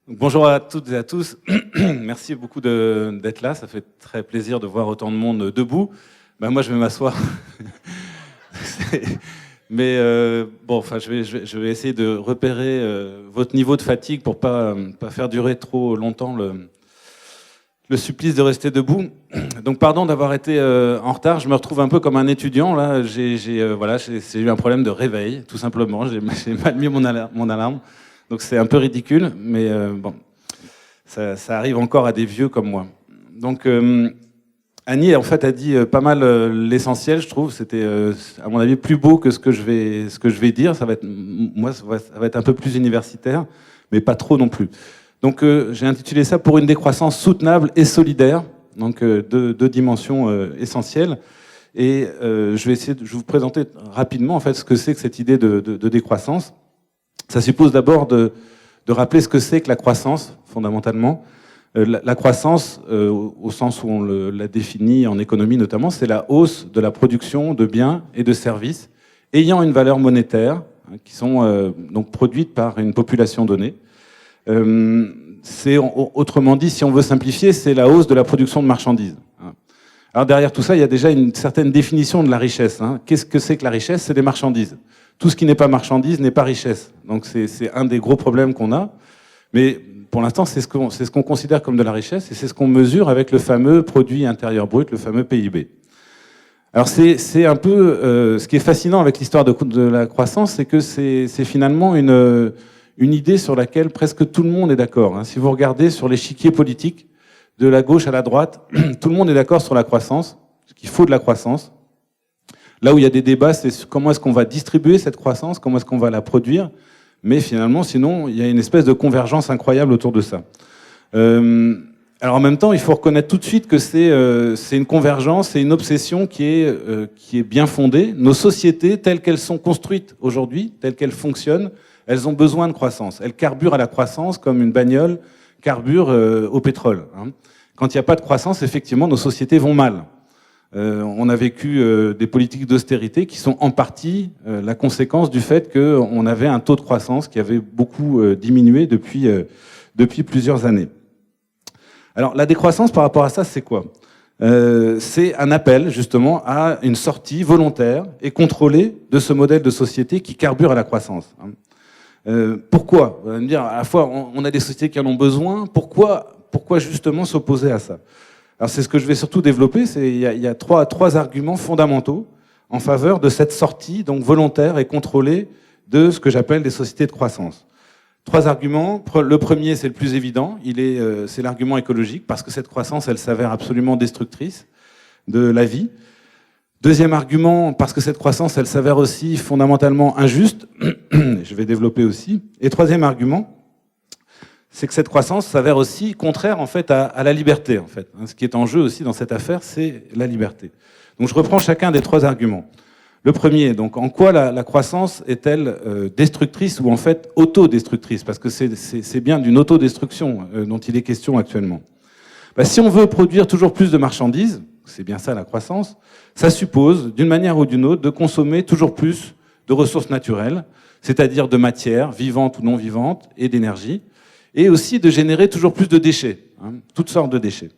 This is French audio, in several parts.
Bonjour à toutes et à tous. Merci beaucoup d'être là. Ça fait très plaisir de voir autant de monde debout. Moi, je vais m'asseoir. Mais bon, enfin, je vais essayer de repérer votre niveau de fatigue pour pas faire durer trop longtemps le supplice de rester debout. Donc, pardon d'avoir été en retard. Je me retrouve un peu comme un étudiant. Là, j'ai eu un problème de réveil, tout simplement. J'ai mal mis mon alarme. Donc c'est un peu ridicule, mais bon, ça arrive encore à des vieux comme moi. Donc Annie, en fait, a dit pas mal l'essentiel, je trouve. C'était, à mon avis, plus beau que ce que je vais dire. Ça va être un peu plus universitaire, mais pas trop non plus. Donc j'ai intitulé ça pour une décroissance soutenable et solidaire. Donc deux dimensions essentielles. Et je vais vous présenter rapidement en fait ce que c'est que cette idée de décroissance. Ça suppose d'abord de rappeler ce que c'est que la croissance, fondamentalement. La croissance, au sens où on la définit en économie notamment, c'est la hausse de la production de biens et de services ayant une valeur monétaire, qui sont donc produites par une population donnée. Autrement dit, si on veut simplifier, c'est la hausse de la production de marchandises. Alors derrière tout ça, il y a déjà une certaine définition de la richesse. Qu'est-ce que c'est que la richesse? C'est des marchandises. Tout ce qui n'est pas marchandise n'est pas richesse. Donc c'est un des gros problèmes qu'on a. Mais pour l'instant, c'est ce qu'on considère comme de la richesse et c'est ce qu'on mesure avec le fameux produit intérieur brut, le fameux PIB. Alors c'est un peu ce qui est fascinant avec l'histoire de la croissance, c'est que c'est finalement une idée sur laquelle presque tout le monde est d'accord. Si vous regardez sur l'échiquier politique, de la gauche à la droite, tout le monde est d'accord sur la croissance, qu'il faut de la croissance. Là où il y a des débats, c'est comment est-ce qu'on va distribuer cette croissance, comment est-ce qu'on va la produire. Mais finalement, sinon, il y a une espèce de convergence incroyable autour de ça. Alors en même temps, il faut reconnaître tout de suite que c'est une convergence, c'est une obsession qui est bien fondée. Nos sociétés, telles qu'elles sont construites aujourd'hui, telles qu'elles fonctionnent, elles ont besoin de croissance. Elles carburent à la croissance comme une bagnole carbure au pétrole. Quand il n'y a pas de croissance, effectivement, nos sociétés vont mal. On a vécu des politiques d'austérité qui sont en partie la conséquence du fait qu'on avait un taux de croissance qui avait beaucoup diminué depuis plusieurs années. Alors la décroissance par rapport à ça, c'est quoi? C'est un appel justement à une sortie volontaire et contrôlée de ce modèle de société qui carbure à la croissance. Pourquoi? Vous allez me dire, à la fois on a des sociétés qui en ont besoin, pourquoi justement s'opposer à ça? Alors c'est ce que je vais surtout développer, il y a trois arguments fondamentaux en faveur de cette sortie donc volontaire et contrôlée de ce que j'appelle des sociétés de croissance. Trois arguments. Le premier, c'est le plus évident, c'est l'argument écologique, parce que cette croissance, elle s'avère absolument destructrice de la vie. Deuxième argument, parce que cette croissance, elle s'avère aussi fondamentalement injuste, je vais développer aussi. Et troisième argument, c'est que cette croissance s'avère aussi contraire en fait à la liberté. En fait. Ce qui est en jeu aussi dans cette affaire, c'est la liberté. Donc je reprends chacun des trois arguments. Le premier, donc en quoi la croissance est-elle destructrice ou en fait autodestructrice? Parce que c'est bien d'une autodestruction dont il est question actuellement. Si on veut produire toujours plus de marchandises, c'est bien ça la croissance, ça suppose d'une manière ou d'une autre de consommer toujours plus de ressources naturelles, c'est-à-dire de matières vivantes ou non vivantes et d'énergie, et aussi de générer toujours plus de déchets, toutes sortes de déchets.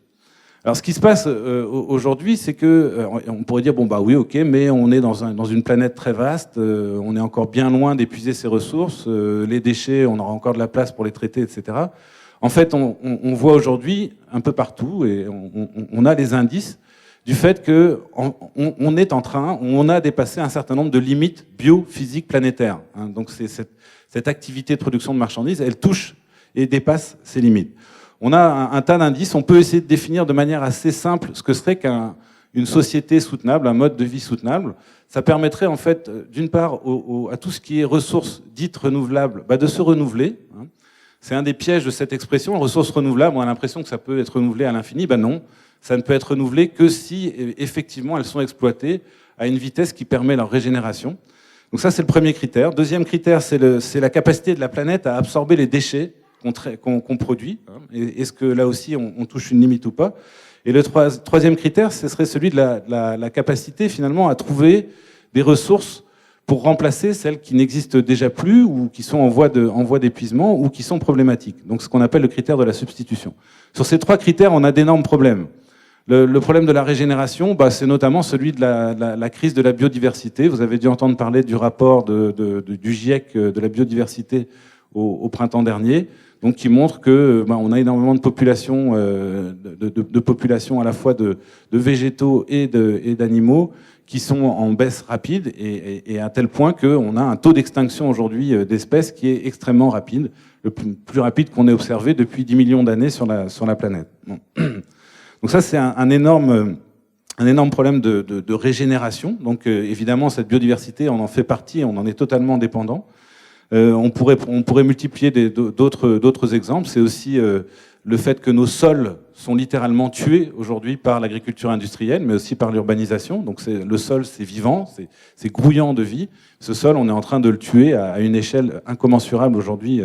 Alors ce qui se passe aujourd'hui, c'est que on pourrait dire bon oui, ok, mais on est dans une planète très vaste, on est encore bien loin d'épuiser ses ressources, les déchets, on aura encore de la place pour les traiter, etc. En fait, on voit aujourd'hui un peu partout, et on a les indices du fait que on a dépassé un certain nombre de limites biophysiques planétaires. Donc c'est cette activité de production de marchandises, elle touche et dépasse ses limites. On a un tas d'indices, on peut essayer de définir de manière assez simple ce que serait qu'une société soutenable, un mode de vie soutenable. Ça permettrait en fait, d'une part, à tout ce qui est ressources dites renouvelables, de se renouveler. C'est un des pièges de cette expression, ressources renouvelables, on a l'impression que ça peut être renouvelé à l'infini. Non, ça ne peut être renouvelé que si, effectivement, elles sont exploitées à une vitesse qui permet leur régénération. Donc ça, c'est le premier critère. Deuxième critère, c'est la capacité de la planète à absorber les déchets qu'on produit. Est-ce que là aussi on touche une limite ou pas? Et le troisième critère, ce serait celui de la capacité finalement à trouver des ressources pour remplacer celles qui n'existent déjà plus ou qui sont en voie d'épuisement ou qui sont problématiques. Donc ce qu'on appelle le critère de la substitution. Sur ces 3 critères, on a d'énormes problèmes. Le problème de la régénération, c'est notamment celui de la crise de la biodiversité. Vous avez dû entendre parler du rapport du GIEC de la biodiversité au printemps dernier, donc qui montre que on a énormément de populations, de populations à la fois de végétaux et d'animaux qui sont en baisse rapide et à tel point qu'on a un taux d'extinction aujourd'hui d'espèces qui est extrêmement rapide, le plus rapide qu'on ait observé depuis 10 millions d'années sur la planète. Bon. Donc ça, c'est un énorme problème de régénération. Donc évidemment, cette biodiversité, on en fait partie, on en est totalement dépendant. On pourrait multiplier d'autres exemples. C'est aussi le fait que nos sols sont littéralement tués aujourd'hui par l'agriculture industrielle, mais aussi par l'urbanisation. Donc le sol, c'est vivant, c'est grouillant de vie. Ce sol, on est en train de le tuer à une échelle incommensurable aujourd'hui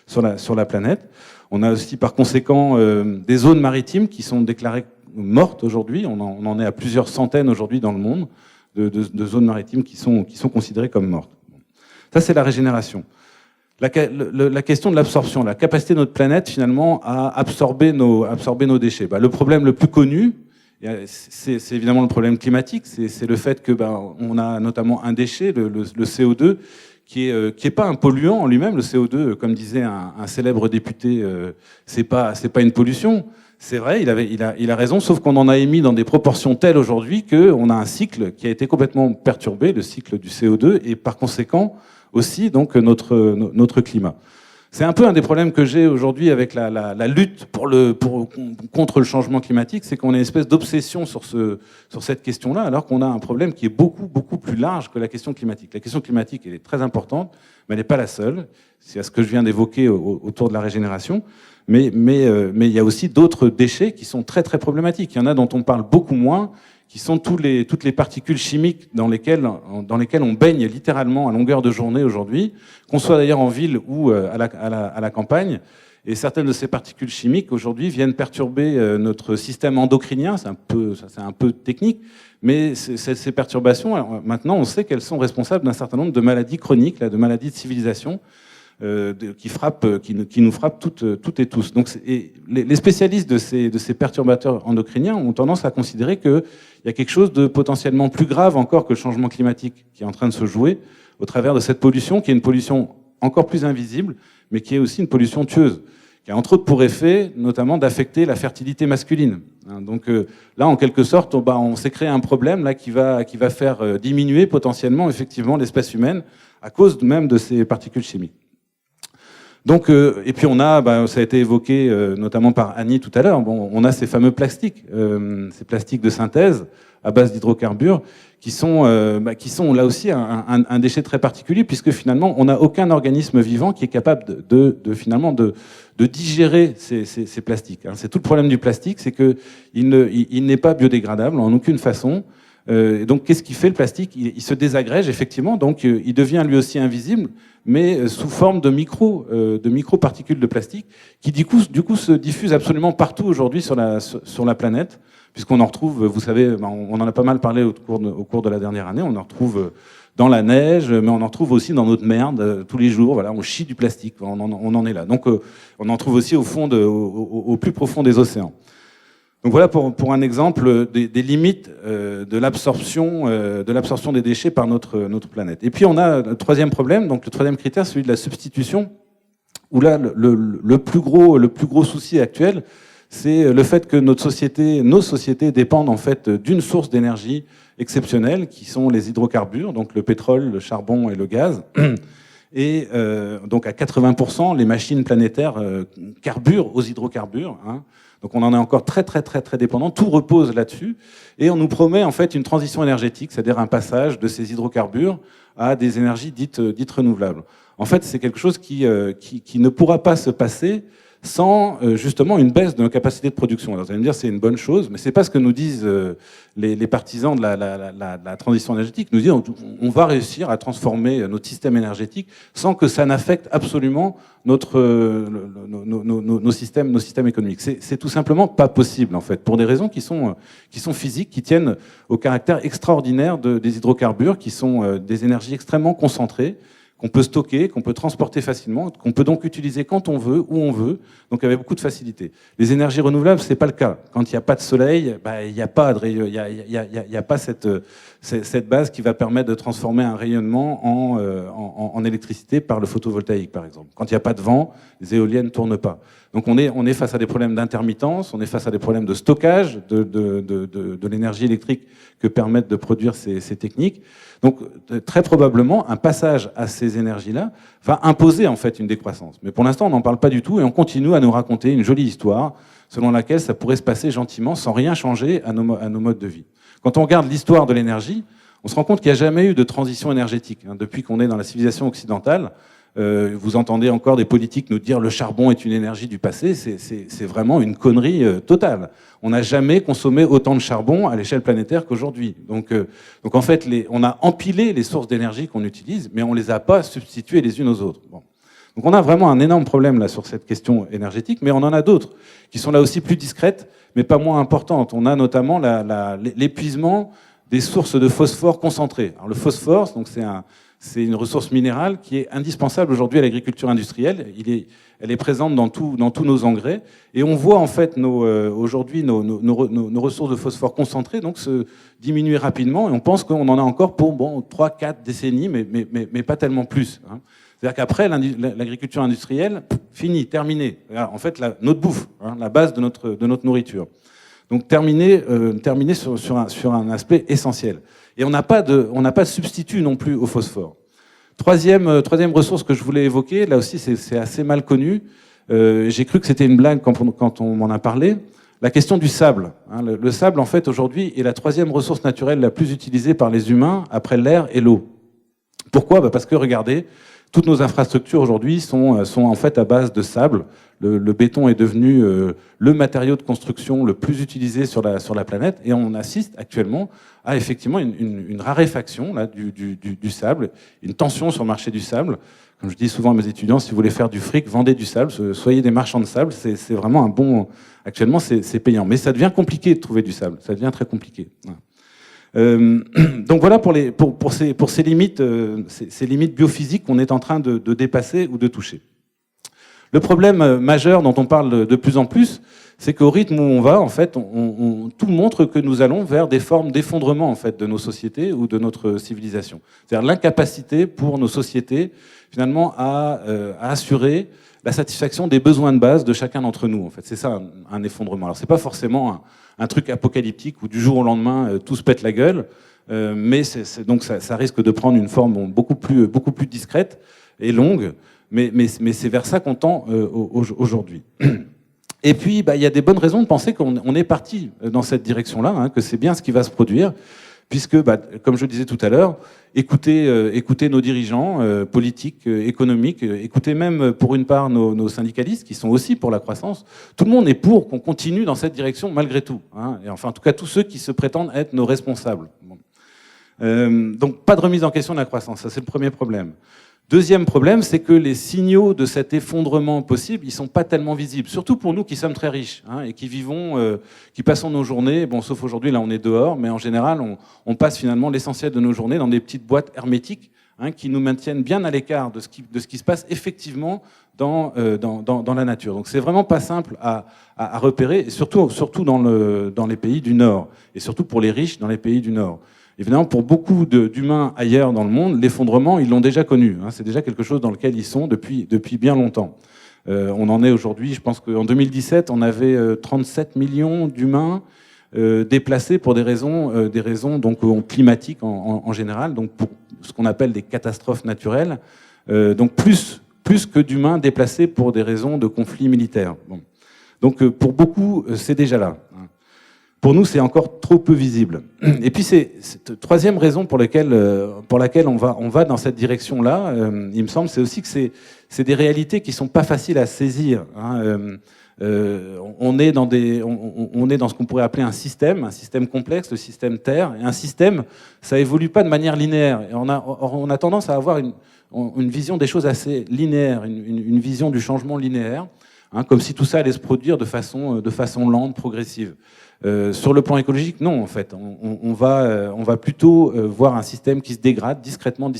sur la planète. On a aussi par conséquent des zones maritimes qui sont déclarées mortes aujourd'hui. On en est à plusieurs centaines aujourd'hui dans le monde de zones maritimes qui sont considérées comme mortes. Ça, c'est la régénération. La question de l'absorption, la capacité de notre planète finalement à absorber nos déchets. Le problème le plus connu, c'est évidemment le problème climatique. C'est le fait que on a notamment un déchet, le CO2, qui est pas un polluant en lui-même. Le CO2, comme disait un célèbre député, c'est pas une pollution. C'est vrai, il a raison, sauf qu'on en a émis dans des proportions telles aujourd'hui qu'on a un cycle qui a été complètement perturbé, le cycle du CO2, et par conséquent aussi donc notre climat. C'est un peu un des problèmes que j'ai aujourd'hui avec la lutte contre le changement climatique, c'est qu'on a une espèce d'obsession sur cette question-là, alors qu'on a un problème qui est beaucoup, beaucoup plus large que la question climatique. La question climatique, elle est très importante, mais elle n'est pas la seule. C'est à ce que je viens d'évoquer autour de la régénération. Mais il y a aussi d'autres déchets qui sont très, très problématiques. Il y en a dont on parle beaucoup moins, qui sont toutes les particules chimiques dans lesquelles on baigne littéralement à longueur de journée aujourd'hui, qu'on soit d'ailleurs en ville ou à la campagne. Et certaines de ces particules chimiques aujourd'hui viennent perturber notre système endocrinien. C'est un peu technique, mais ces perturbations, alors, maintenant, on sait qu'elles sont responsables d'un certain nombre de maladies chroniques, de maladies de civilisation, qui nous frappent toutes et tous. Donc, les spécialistes de ces perturbateurs endocriniens ont tendance à considérer qu'il y a quelque chose de potentiellement plus grave encore que le changement climatique qui est en train de se jouer au travers de cette pollution, qui est une pollution encore plus invisible, mais qui est aussi une pollution tueuse, qui a entre autres pour effet notamment d'affecter la fertilité masculine. Donc là, en quelque sorte, on s'est créé un problème là qui va faire diminuer potentiellement effectivement l'espèce humaine à cause même de ces particules chimiques. Donc, et puis on a, ça a été évoqué notamment par Annie tout à l'heure, on a ces fameux plastiques, ces plastiques de synthèse à base d'hydrocarbures, qui sont là aussi un déchet très particulier, puisque finalement on n'a aucun organisme vivant qui est capable finalement de digérer ces plastiques. C'est tout le problème du plastique, c'est que il n'est pas biodégradable en aucune façon. Et donc, qu'est-ce qu'il fait le plastique ? Il se désagrège effectivement, donc il devient lui aussi invisible, mais sous forme de micro-particules de plastique qui du coup se diffusent absolument partout aujourd'hui sur la planète, puisqu'on en retrouve, vous savez, on en a pas mal parlé au cours de la dernière année, on en retrouve dans la neige, mais on en retrouve aussi dans notre merde tous les jours. Voilà, on chie du plastique, on en est là. Donc, on en trouve aussi au plus profond des océans. Donc voilà pour un exemple des limites de l'absorption des déchets par notre planète. Et puis on a le troisième problème, donc le troisième critère, celui de la substitution, où là le plus gros souci actuel, c'est le fait que nos sociétés dépendent en fait d'une source d'énergie exceptionnelle, qui sont les hydrocarbures, donc le pétrole, le charbon et le gaz. Et donc à 80%, les machines planétaires carburent aux hydrocarbures. Donc on en est encore très dépendant. Tout repose là-dessus, et on nous promet en fait une transition énergétique, c'est-à-dire un passage de ces hydrocarbures à des énergies dites renouvelables. En fait, c'est quelque chose qui ne pourra pas se passer sans justement une baisse de nos capacités de production. Alors vous allez me dire c'est une bonne chose, mais c'est pas ce que nous disent les partisans de la transition énergétique. Nous disent on va réussir à transformer notre système énergétique sans que ça n'affecte absolument nos systèmes économiques. C'est tout simplement pas possible en fait, pour des raisons qui sont physiques, qui tiennent au caractère extraordinaire des hydrocarbures, qui sont des énergies extrêmement concentrées, qu'on peut stocker, qu'on peut transporter facilement, qu'on peut donc utiliser quand on veut, où on veut, donc avec beaucoup de facilité. Les énergies renouvelables, c'est pas le cas. Quand il n'y a pas de soleil, il n'y a pas cette base qui va permettre de transformer un rayonnement en électricité par le photovoltaïque, par exemple. Quand il n'y a pas de vent, les éoliennes ne tournent pas. Donc on est face à des problèmes d'intermittence, on est face à des problèmes de stockage de l'énergie électrique que permettent de produire ces techniques. Donc très probablement, un passage à ces énergies-là va imposer en fait une décroissance. Mais pour l'instant, on n'en parle pas du tout et on continue à nous raconter une jolie histoire selon laquelle ça pourrait se passer gentiment sans rien changer à nos modes de vie. Quand on regarde l'histoire de l'énergie, on se rend compte qu'il n'y a jamais eu de transition énergétique. Depuis qu'on est dans la civilisation occidentale, vous entendez encore des politiques nous dire le charbon est une énergie du passé, c'est vraiment une connerie totale. On n'a jamais consommé autant de charbon à l'échelle planétaire qu'aujourd'hui. Donc en fait, on a empilé les sources d'énergie qu'on utilise, mais on ne les a pas substituées les unes aux autres. Bon. Donc on a vraiment un énorme problème là sur cette question énergétique, mais on en a d'autres qui sont là aussi plus discrètes, mais pas moins importantes. On a notamment l'épuisement des sources de phosphore concentrées. Alors le phosphore, donc c'est une ressource minérale qui est indispensable aujourd'hui à l'agriculture industrielle. Elle est présente dans tous nos engrais. Et on voit en fait aujourd'hui nos ressources de phosphore concentrées donc se diminuer rapidement. Et on pense qu'on en a encore pour 3-4 décennies, mais pas tellement plus. C'est-à-dire qu'après, l'agriculture industrielle, fini, terminé. En fait, notre bouffe, la base de notre nourriture. Donc terminé sur un aspect essentiel. Et on n'a pas de substitut non plus au phosphore. Troisième ressource que je voulais évoquer, là aussi c'est assez mal connu. J'ai cru que c'était une blague quand on m'en a parlé. La question du sable. Le sable, en fait, aujourd'hui, est la troisième ressource naturelle la plus utilisée par les humains après l'air et l'eau. Pourquoi ? Parce que, regardez, toutes nos infrastructures aujourd'hui sont en fait à base de sable. Le béton est devenu le matériau de construction le plus utilisé sur la planète et on assiste actuellement à effectivement une raréfaction là, du sable, une tension sur le marché du sable. Comme je dis souvent à mes étudiants, si vous voulez faire du fric, vendez du sable, soyez des marchands de sable, c'est vraiment un bon... Actuellement, c'est payant. Mais ça devient compliqué de trouver du sable, ça devient très compliqué. Donc voilà pour ces limites biophysiques qu'on est en train de dépasser ou de toucher. Le problème majeur dont on parle de plus en plus, c'est qu'au rythme où on va, en fait, tout montre que nous allons vers des formes d'effondrement en fait de nos sociétés ou de notre civilisation. C'est-à-dire l'incapacité pour nos sociétés finalement à assurer la satisfaction des besoins de base de chacun d'entre nous. En fait, c'est ça un effondrement. Alors c'est pas forcément un truc apocalyptique où du jour au lendemain tout se pète la gueule, mais donc ça risque de prendre une forme beaucoup plus discrète et longue. Mais c'est vers ça qu'on tend aujourd'hui. Et puis, il y a des bonnes raisons de penser qu'on est parti dans cette direction-là, que c'est bien ce qui va se produire, puisque, comme je le disais tout à l'heure, écoutez nos dirigeants politiques, économiques, écoutez même pour une part nos syndicalistes qui sont aussi pour la croissance. Tout le monde est pour qu'on continue dans cette direction malgré tout. Et enfin, en tout cas, tous ceux qui se prétendent être nos responsables. Donc, pas de remise en question de la croissance, ça c'est le premier problème. Deuxième problème, c'est que les signaux de cet effondrement possible, ils sont pas tellement visibles. Surtout pour nous qui sommes très riches et qui vivons, qui passons nos journées, sauf aujourd'hui, là on est dehors, mais en général, on passe finalement l'essentiel de nos journées dans des petites boîtes hermétiques qui nous maintiennent bien à l'écart de ce qui se passe effectivement dans la nature. Donc c'est vraiment pas simple à repérer, et surtout dans les pays du Nord, et surtout pour les riches dans les pays du Nord. Évidemment, pour beaucoup d'humains ailleurs dans le monde, l'effondrement, ils l'ont déjà connu. C'est déjà quelque chose dans lequel ils sont depuis bien longtemps. On en est aujourd'hui, je pense qu'en 2017, on avait 37 millions d'humains déplacés pour des raisons donc climatiques en général, donc pour ce qu'on appelle des catastrophes naturelles, donc plus que d'humains déplacés pour des raisons de conflits militaires. Bon. Donc pour beaucoup, c'est déjà là. Pour nous, c'est encore trop peu visible. Et puis, c'est troisième raison pour laquelle on va dans cette direction-là, il me semble, c'est aussi que c'est des réalités qui sont pas faciles à saisir. Hein. On est dans ce qu'on pourrait appeler un système complexe, le système Terre. Et un système, ça évolue pas de manière linéaire. Et on a tendance à avoir une vision des choses assez linéaire, une vision du changement linéaire, hein, comme si tout ça allait se produire de façon lente, progressive. Sur le plan écologique, non, en fait. On va plutôt voir un système qui se dégrade discrètement,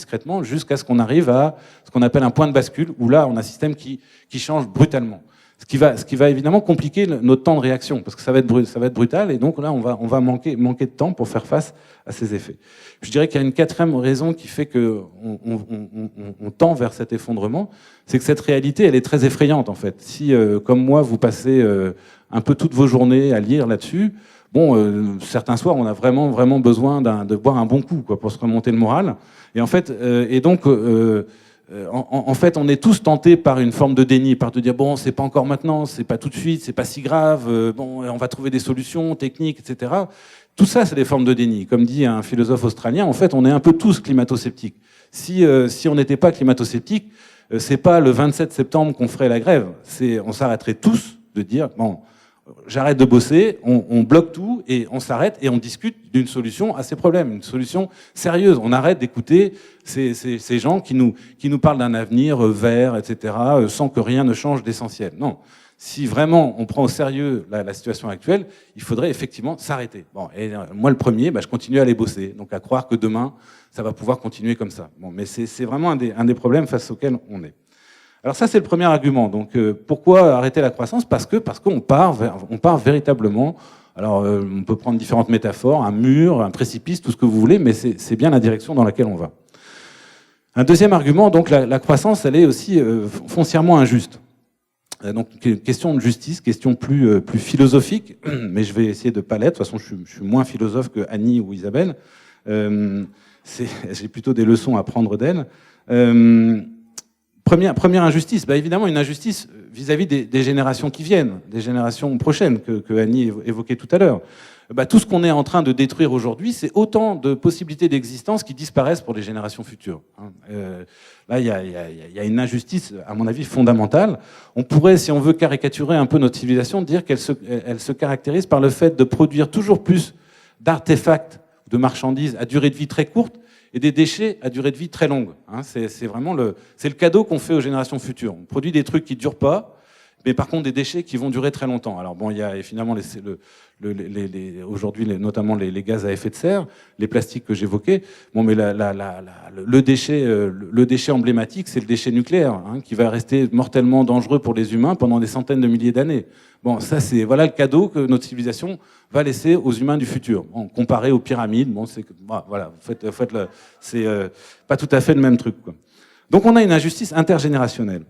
jusqu'à ce qu'on arrive à ce qu'on appelle un point de bascule, où là, on a un système qui change brutalement. Ce qui va évidemment compliquer notre temps de réaction, parce que ça va être brutal, et donc là, on va manquer de temps pour faire face à ces effets. Je dirais qu'il y a une quatrième raison qui fait qu'on tend vers cet effondrement, c'est que cette réalité, elle est très effrayante, en fait. Si, comme moi, vous passez un peu toutes vos journées à lire là-dessus, bon, certains soirs, on a vraiment besoin de boire un bon coup, quoi, pour se remonter le moral. Et en fait, en fait, on est tous tentés par une forme de déni, par de dire bon, c'est pas encore maintenant, c'est pas tout de suite, c'est pas si grave, bon, on va trouver des solutions techniques, etc. Tout ça, c'est des formes de déni. Comme dit un philosophe australien, en fait, on est un peu tous climato-sceptiques. Si on n'était pas climato-sceptiques, c'est pas le 27 septembre qu'on ferait la grève. On s'arrêterait tous de dire bon, j'arrête de bosser, on bloque tout et on s'arrête et on discute d'une solution à ces problèmes, une solution sérieuse. On arrête d'écouter ces gens qui nous parlent d'un avenir vert, etc., sans que rien ne change d'essentiel. Non. Si vraiment on prend au sérieux la situation actuelle, il faudrait effectivement s'arrêter. Bon, et moi le premier, je continue à aller bosser, donc à croire que demain ça va pouvoir continuer comme ça. Bon, mais c'est vraiment un des problèmes face auxquels on est. Alors ça, c'est le premier argument. Donc pourquoi arrêter la croissance ? Parce qu'on part véritablement. Alors on peut prendre différentes métaphores, un mur, un précipice, tout ce que vous voulez, mais c'est bien la direction dans laquelle on va. Un deuxième argument, donc la croissance, elle est aussi foncièrement injuste. Donc question de justice, question plus philosophique, mais je vais essayer de pas l'être. De toute façon, je suis moins philosophe que Annie ou Isabelle. J'ai plutôt des leçons à prendre d'elles. Première injustice, évidemment une injustice vis-à-vis des générations qui viennent, des générations prochaines que Annie évoquait tout à l'heure. Tout ce qu'on est en train de détruire aujourd'hui, c'est autant de possibilités d'existence qui disparaissent pour les générations futures. Là, il y a une injustice, à mon avis, fondamentale. On pourrait, si on veut caricaturer un peu notre civilisation, dire qu'elle se caractérise par le fait de produire toujours plus d'artefacts, de marchandises à durée de vie très courte, et des déchets à durée de vie très longue. C'est vraiment le cadeau qu'on fait aux générations futures. On produit des trucs qui ne durent pas, mais par contre des déchets qui vont durer très longtemps. Alors bon, il y a finalement aujourd'hui notamment les gaz à effet de serre, les plastiques que j'évoquais. Bon, mais le déchet emblématique, c'est le déchet nucléaire, qui va rester mortellement dangereux pour les humains pendant des centaines de milliers d'années. Bon, ça voilà le cadeau que notre civilisation va laisser aux humains du futur. Bon, comparé aux pyramides, bon, voilà, c'est pas tout à fait le même truc, quoi. Donc on a une injustice intergénérationnelle.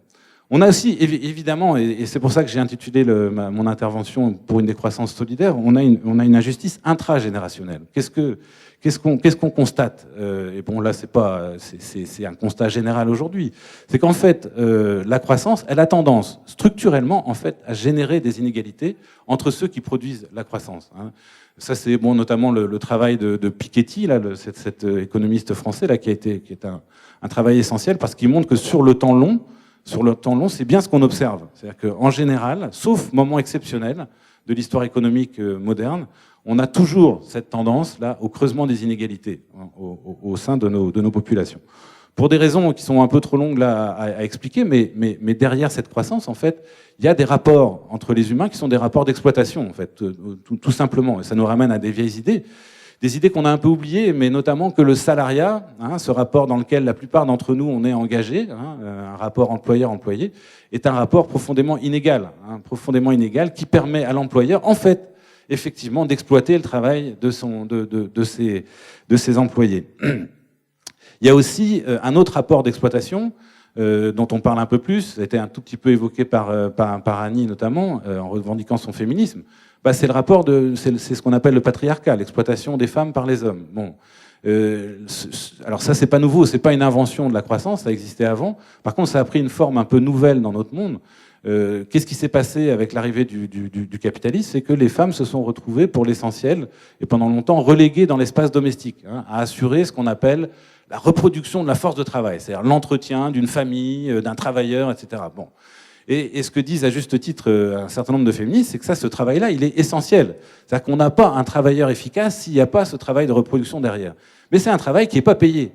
On a aussi, évidemment, et c'est pour ça que j'ai intitulé mon intervention pour une décroissance solidaire, on a une injustice intragénérationnelle. Qu'est-ce qu'on constate ? Et bon, là, c'est un constat général aujourd'hui. C'est qu'en fait, la croissance, elle a tendance, structurellement, en fait, à générer des inégalités entre ceux qui produisent la croissance. Ça, c'est bon, notamment le travail de Piketty, là, cet économiste français, là, qui est un travail essentiel parce qu'il montre que sur le temps long, c'est bien ce qu'on observe. C'est-à-dire qu'en général, sauf moment exceptionnel de l'histoire économique moderne, on a toujours cette tendance-là au creusement des inégalités au sein de nos populations. Pour des raisons qui sont un peu trop longues là, à expliquer, mais derrière cette croissance, en fait, il y a des rapports entre les humains qui sont des rapports d'exploitation, en fait, tout simplement. Et ça nous ramène à des vieilles idées. Des idées qu'on a un peu oubliées, mais notamment que le salariat, ce rapport dans lequel la plupart d'entre nous on est engagés, un rapport employeur-employé, est un rapport profondément inégal, qui permet à l'employeur, en fait, effectivement, d'exploiter le travail de ses employés. Il y a aussi un autre rapport d'exploitation dont on parle un peu plus, ça a été un tout petit peu évoqué par Annie notamment, en revendiquant son féminisme. C'est le rapport c'est ce qu'on appelle le patriarcat, l'exploitation des femmes par les hommes. Bon, alors ça c'est pas nouveau, c'est pas une invention de la croissance, ça existait avant. Par contre, ça a pris une forme un peu nouvelle dans notre monde. Qu'est-ce qui s'est passé avec l'arrivée du capitalisme? C'est que les femmes se sont retrouvées, pour l'essentiel, et pendant longtemps, reléguées dans l'espace domestique, à assurer ce qu'on appelle la reproduction de la force de travail, c'est-à-dire l'entretien d'une famille, d'un travailleur, etc. Bon. Et ce que disent à juste titre un certain nombre de féministes, c'est que ce travail-là, il est essentiel. C'est-à-dire qu'on n'a pas un travailleur efficace s'il n'y a pas ce travail de reproduction derrière. Mais c'est un travail qui n'est pas payé.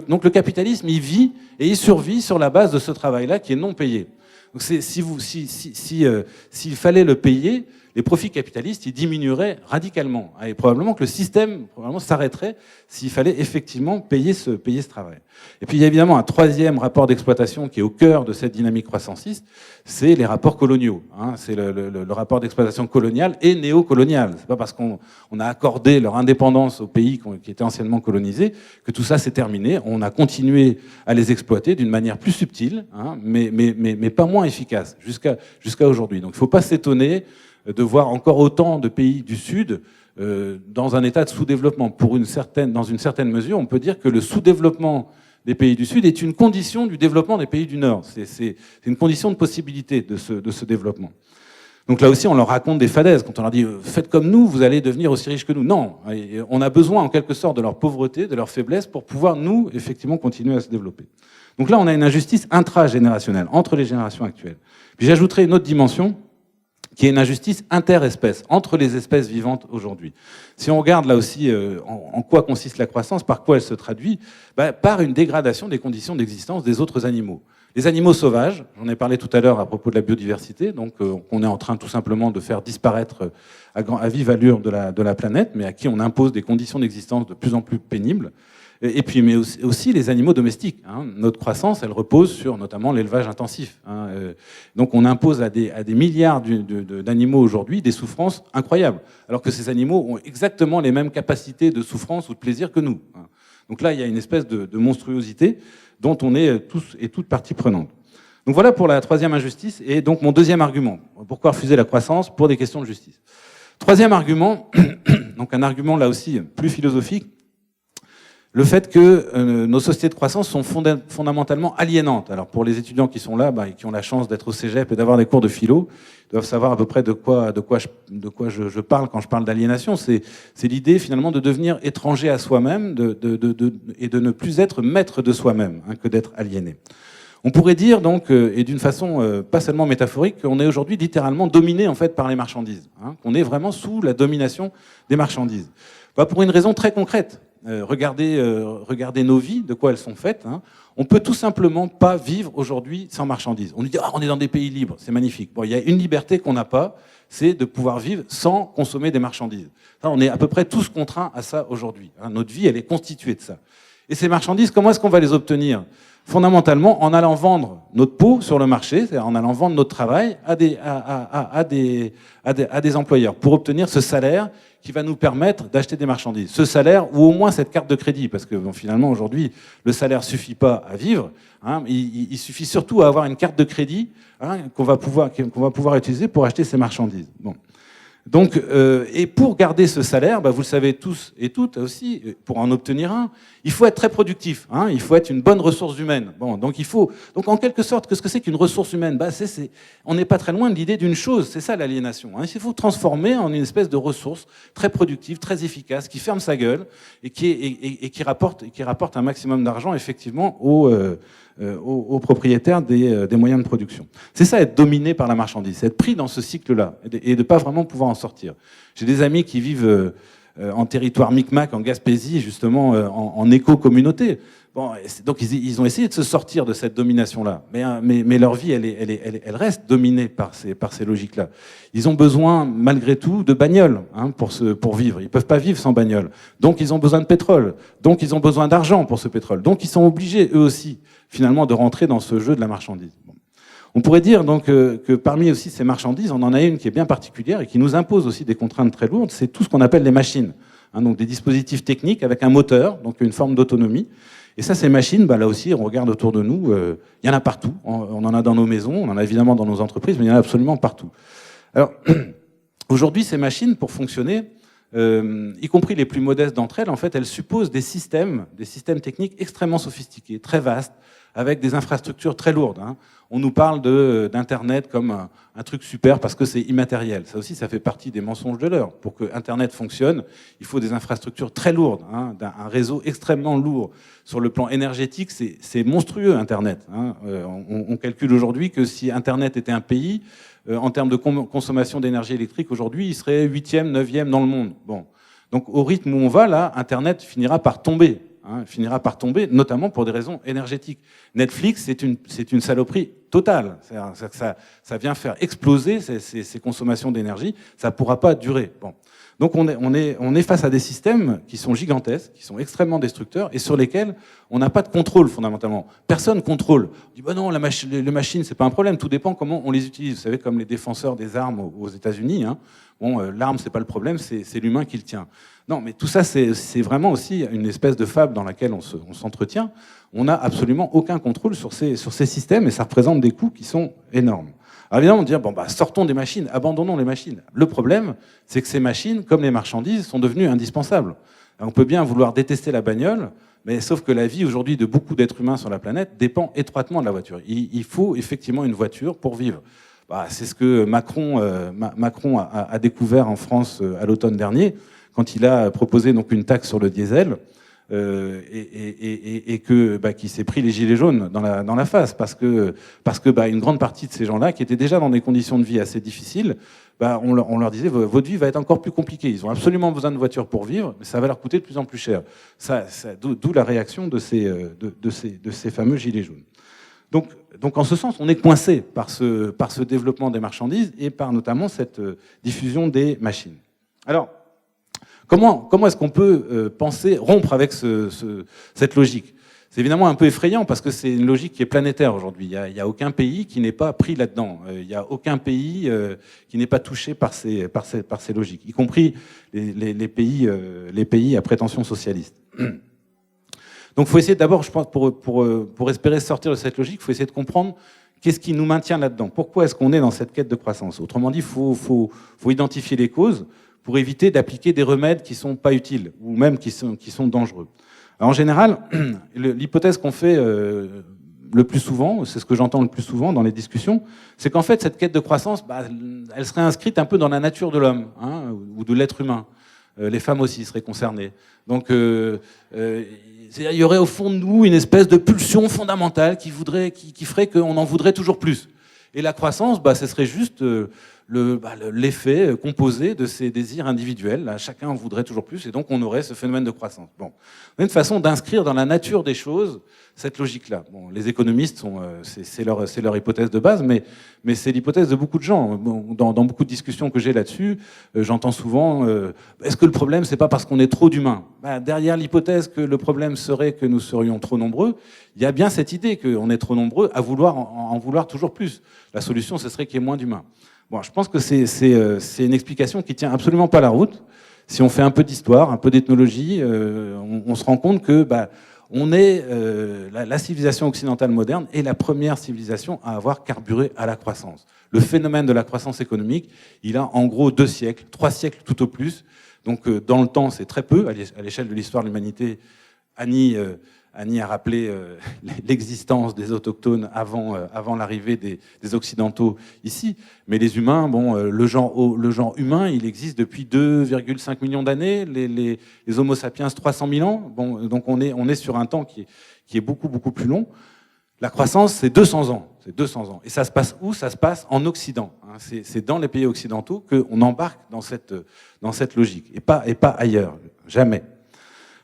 Donc le capitalisme, il vit et il survit sur la base de ce travail-là qui est non payé. Donc s'il fallait le payer, les profits capitalistes, ils diminueraient radicalement. Et probablement que le système s'arrêterait s'il fallait effectivement payer ce travail. Et puis il y a évidemment un troisième rapport d'exploitation qui est au cœur de cette dynamique croissanciste, c'est les rapports coloniaux. C'est le rapport d'exploitation colonial et néocolonial. C'est pas parce qu'on a accordé leur indépendance aux pays qui étaient anciennement colonisés que tout ça s'est terminé. On a continué à les exploiter d'une manière plus subtile, mais pas moins efficace jusqu'à aujourd'hui. Donc il ne faut pas s'étonner de voir encore autant de pays du Sud dans un état de sous-développement. Dans une certaine mesure, on peut dire que le sous-développement des pays du Sud est une condition du développement des pays du Nord. C'est une condition de possibilité de ce développement. Donc là aussi, on leur raconte des fadaises. Quand on leur dit « faites comme nous, vous allez devenir aussi riches que nous ». Non, on a besoin en quelque sorte de leur pauvreté, de leur faiblesse pour pouvoir, nous, effectivement, continuer à se développer. Donc là, on a une injustice intragénérationnelle entre les générations actuelles. Puis j'ajouterai une autre dimension, qui est une injustice interespèce, entre les espèces vivantes aujourd'hui. Si on regarde là aussi en quoi consiste la croissance, par quoi elle se traduit, par une dégradation des conditions d'existence des autres animaux. Les animaux sauvages, j'en ai parlé tout à l'heure à propos de la biodiversité, donc on est en train tout simplement de faire disparaître à vive allure de la planète, mais à qui on impose des conditions d'existence de plus en plus pénibles. Et puis, mais aussi les animaux domestiques. Notre croissance, elle repose sur notamment l'élevage intensif. Donc, on impose à des milliards d'animaux aujourd'hui des souffrances incroyables, alors que ces animaux ont exactement les mêmes capacités de souffrance ou de plaisir que nous. Donc là, il y a une espèce de monstruosité dont on est tous et toutes partie prenante. Donc voilà pour la troisième injustice et donc mon deuxième argument. Pourquoi refuser la croissance? Pour des questions de justice. Troisième argument, donc un argument là aussi plus philosophique, le fait que nos sociétés de croissance sont fondamentalement aliénantes. Alors pour les étudiants qui sont là, et qui ont la chance d'être au cégep et d'avoir des cours de philo, ils doivent savoir à peu près de quoi je parle quand je parle d'aliénation. C'est l'idée finalement de devenir étranger à soi-même et de ne plus être maître de soi-même que d'être aliéné. On pourrait dire donc, et d'une façon pas seulement métaphorique, qu'on est aujourd'hui littéralement dominé en fait par les marchandises, qu'on est vraiment sous la domination des marchandises. Pour une raison très concrète. Regardez nos vies, de quoi elles sont faites. On peut tout simplement pas vivre aujourd'hui sans marchandises. On nous dit on est dans des pays libres, c'est magnifique. Bon, il y a une liberté qu'on n'a pas, c'est de pouvoir vivre sans consommer des marchandises. Ça, on est à peu près tous contraints à ça aujourd'hui. Notre vie, elle est constituée de ça. Et ces marchandises, comment est-ce qu'on va les obtenir? Fondamentalement, en allant vendre notre peau sur le marché, c'est-à-dire en allant vendre notre travail à des employeurs pour obtenir ce salaire qui va nous permettre d'acheter des marchandises. Ce salaire, ou au moins cette carte de crédit, parce que finalement, aujourd'hui, le salaire ne suffit pas à vivre. Il suffit surtout à avoir une carte de crédit qu'on va pouvoir utiliser pour acheter ces marchandises. Bon. Donc, et pour garder ce salaire, vous le savez tous et toutes aussi, pour en obtenir un, il faut être très productif. Il faut être une bonne ressource humaine. Bon, donc en quelque sorte, qu'est-ce que c'est qu'une ressource humaine? On n'est pas très loin de l'idée d'une chose. C'est ça l'aliénation. Il faut transformer en une espèce de ressource très productive, très efficace, qui ferme sa gueule et qui rapporte un maximum d'argent effectivement aux propriétaires des moyens de production. C'est ça, être dominé par la marchandise, c'est être pris dans ce cycle-là et de pas vraiment pouvoir en sortir. J'ai des amis qui vivent en territoire Micmac, en Gaspésie, justement en éco-communauté. Bon, donc ils ont essayé de se sortir de cette domination-là, mais leur vie, elle reste dominée par ces logiques-là. Ils ont besoin, malgré tout, de bagnoles pour vivre. Ils peuvent pas vivre sans bagnole. Donc ils ont besoin de pétrole. Donc ils ont besoin d'argent pour ce pétrole. Donc ils sont obligés, eux aussi, finalement, de rentrer dans ce jeu de la marchandise. Bon. On pourrait dire donc que parmi aussi ces marchandises, on en a une qui est bien particulière et qui nous impose aussi des contraintes très lourdes. C'est tout ce qu'on appelle les machines. Donc des dispositifs techniques avec un moteur, donc une forme d'autonomie. Et ça, ces machines, là aussi, on regarde autour de nous, il y en a partout. On en a dans nos maisons, on en a évidemment dans nos entreprises, mais il y en a absolument partout. Alors, aujourd'hui, ces machines, pour fonctionner, y compris les plus modestes d'entre elles, en fait, elles supposent des systèmes techniques extrêmement sophistiqués, très vastes, avec des infrastructures très lourdes. On nous parle d'Internet comme un truc super parce que c'est immatériel. Ça aussi, ça fait partie des mensonges de l'heure. Pour que Internet fonctionne, il faut des infrastructures très lourdes, un réseau extrêmement lourd. Sur le plan énergétique, c'est monstrueux, Internet. On calcule aujourd'hui que si Internet était un pays, en termes de consommation d'énergie électrique, aujourd'hui, il serait 8e, 9e dans le monde. Bon. Donc, au rythme où on va, là, Internet finira par tomber. Finira par tomber, notamment pour des raisons énergétiques. Netflix, c'est une saloperie totale. Ça vient faire exploser ces consommations d'énergie. Ça ne pourra pas durer. Bon. Donc on est face à des systèmes qui sont gigantesques, qui sont extrêmement destructeurs et sur lesquels on n'a pas de contrôle fondamentalement. Personne contrôle. On dit bah non, les machines, c'est pas un problème. Tout dépend comment on les utilise. Vous savez, comme les défenseurs des armes aux États-Unis. Bon, l'arme, c'est pas le problème, c'est l'humain qui le tient. Non, mais tout ça, c'est vraiment aussi une espèce de fable dans laquelle on s'entretient. On n'a absolument aucun contrôle sur ces systèmes et ça représente des coûts qui sont énormes. Alors évidemment, on dit bon, bah, sortons des machines, abandonnons les machines. Le problème, c'est que ces machines, comme les marchandises, sont devenues indispensables. Alors, on peut bien vouloir détester la bagnole, mais sauf que la vie aujourd'hui de beaucoup d'êtres humains sur la planète dépend étroitement de la voiture. Il faut effectivement une voiture pour vivre. Bah, c'est ce que Macron a découvert en France à l'automne dernier, quand il a proposé donc une taxe sur le diesel. Qui s'est pris les gilets jaunes dans la face parce que une grande partie de ces gens-là qui étaient déjà dans des conditions de vie assez difficiles, on leur disait votre vie va être encore plus compliquée. Ils ont absolument besoin de voitures pour vivre, mais ça va leur coûter de plus en plus cher. D'où la réaction de ces fameux gilets jaunes. Donc en ce sens, on est coincé par ce développement des marchandises et par notamment cette diffusion des machines. Alors, comment est-ce qu'on peut rompre avec cette logique? C'est évidemment un peu effrayant parce que c'est une logique qui est planétaire aujourd'hui. Il n'y a aucun pays qui n'est pas pris là-dedans. Il n'y a aucun pays qui n'est pas touché par ces logiques, y compris les pays à prétention socialiste. Donc il faut essayer d'abord, je pense, pour espérer sortir de cette logique, il faut essayer de comprendre qu'est-ce qui nous maintient là-dedans. Pourquoi est-ce qu'on est dans cette quête de croissance? Autrement dit, il faut identifier les causes pour éviter d'appliquer des remèdes qui ne sont pas utiles ou même qui sont dangereux. Alors, en général, l'hypothèse qu'on fait le plus souvent, c'est ce que j'entends le plus souvent dans les discussions, c'est qu'en fait, cette quête de croissance, elle serait inscrite un peu dans la nature de l'homme ou de l'être humain. Les femmes aussi seraient concernées. Donc, il y aurait au fond de nous une espèce de pulsion fondamentale qui ferait qu'on en voudrait toujours plus. Et la croissance, ce serait juste l'effet composé de ces désirs individuels. Là, chacun en voudrait toujours plus, et donc on aurait ce phénomène de croissance. Bon, une façon d'inscrire dans la nature des choses cette logique-là. Bon, les économistes c'est leur hypothèse de base, mais c'est l'hypothèse de beaucoup de gens. Bon, dans beaucoup de discussions que j'ai là-dessus, j'entends souvent est-ce que le problème c'est pas parce qu'on est trop d'humains? Derrière l'hypothèse que le problème serait que nous serions trop nombreux, il y a bien cette idée qu'on est trop nombreux à vouloir en vouloir toujours plus. La solution, ce serait qu'il y ait moins d'humains. Bon, je pense que c'est une explication qui tient absolument pas la route. Si on fait un peu d'histoire, un peu d'ethnologie, on se rend compte que on est la civilisation occidentale moderne est la première civilisation à avoir carburé à la croissance. Le phénomène de la croissance économique, il a en gros 2 siècles, 3 siècles tout au plus. Donc dans le temps, c'est très peu à l'échelle de l'histoire de l'humanité. Annie a rappelé l'existence des autochtones avant l'arrivée des occidentaux ici. Mais les humains, le genre humain, il existe depuis 2,5 millions d'années. Les Homo sapiens, 300 000 ans. Bon, donc on est sur un temps qui est beaucoup, beaucoup plus long. La croissance, c'est 200 ans. C'est 200 ans. Et ça se passe où? Ça se passe en Occident. C'est dans les pays occidentaux qu'on embarque dans cette logique. Et pas ailleurs. Jamais.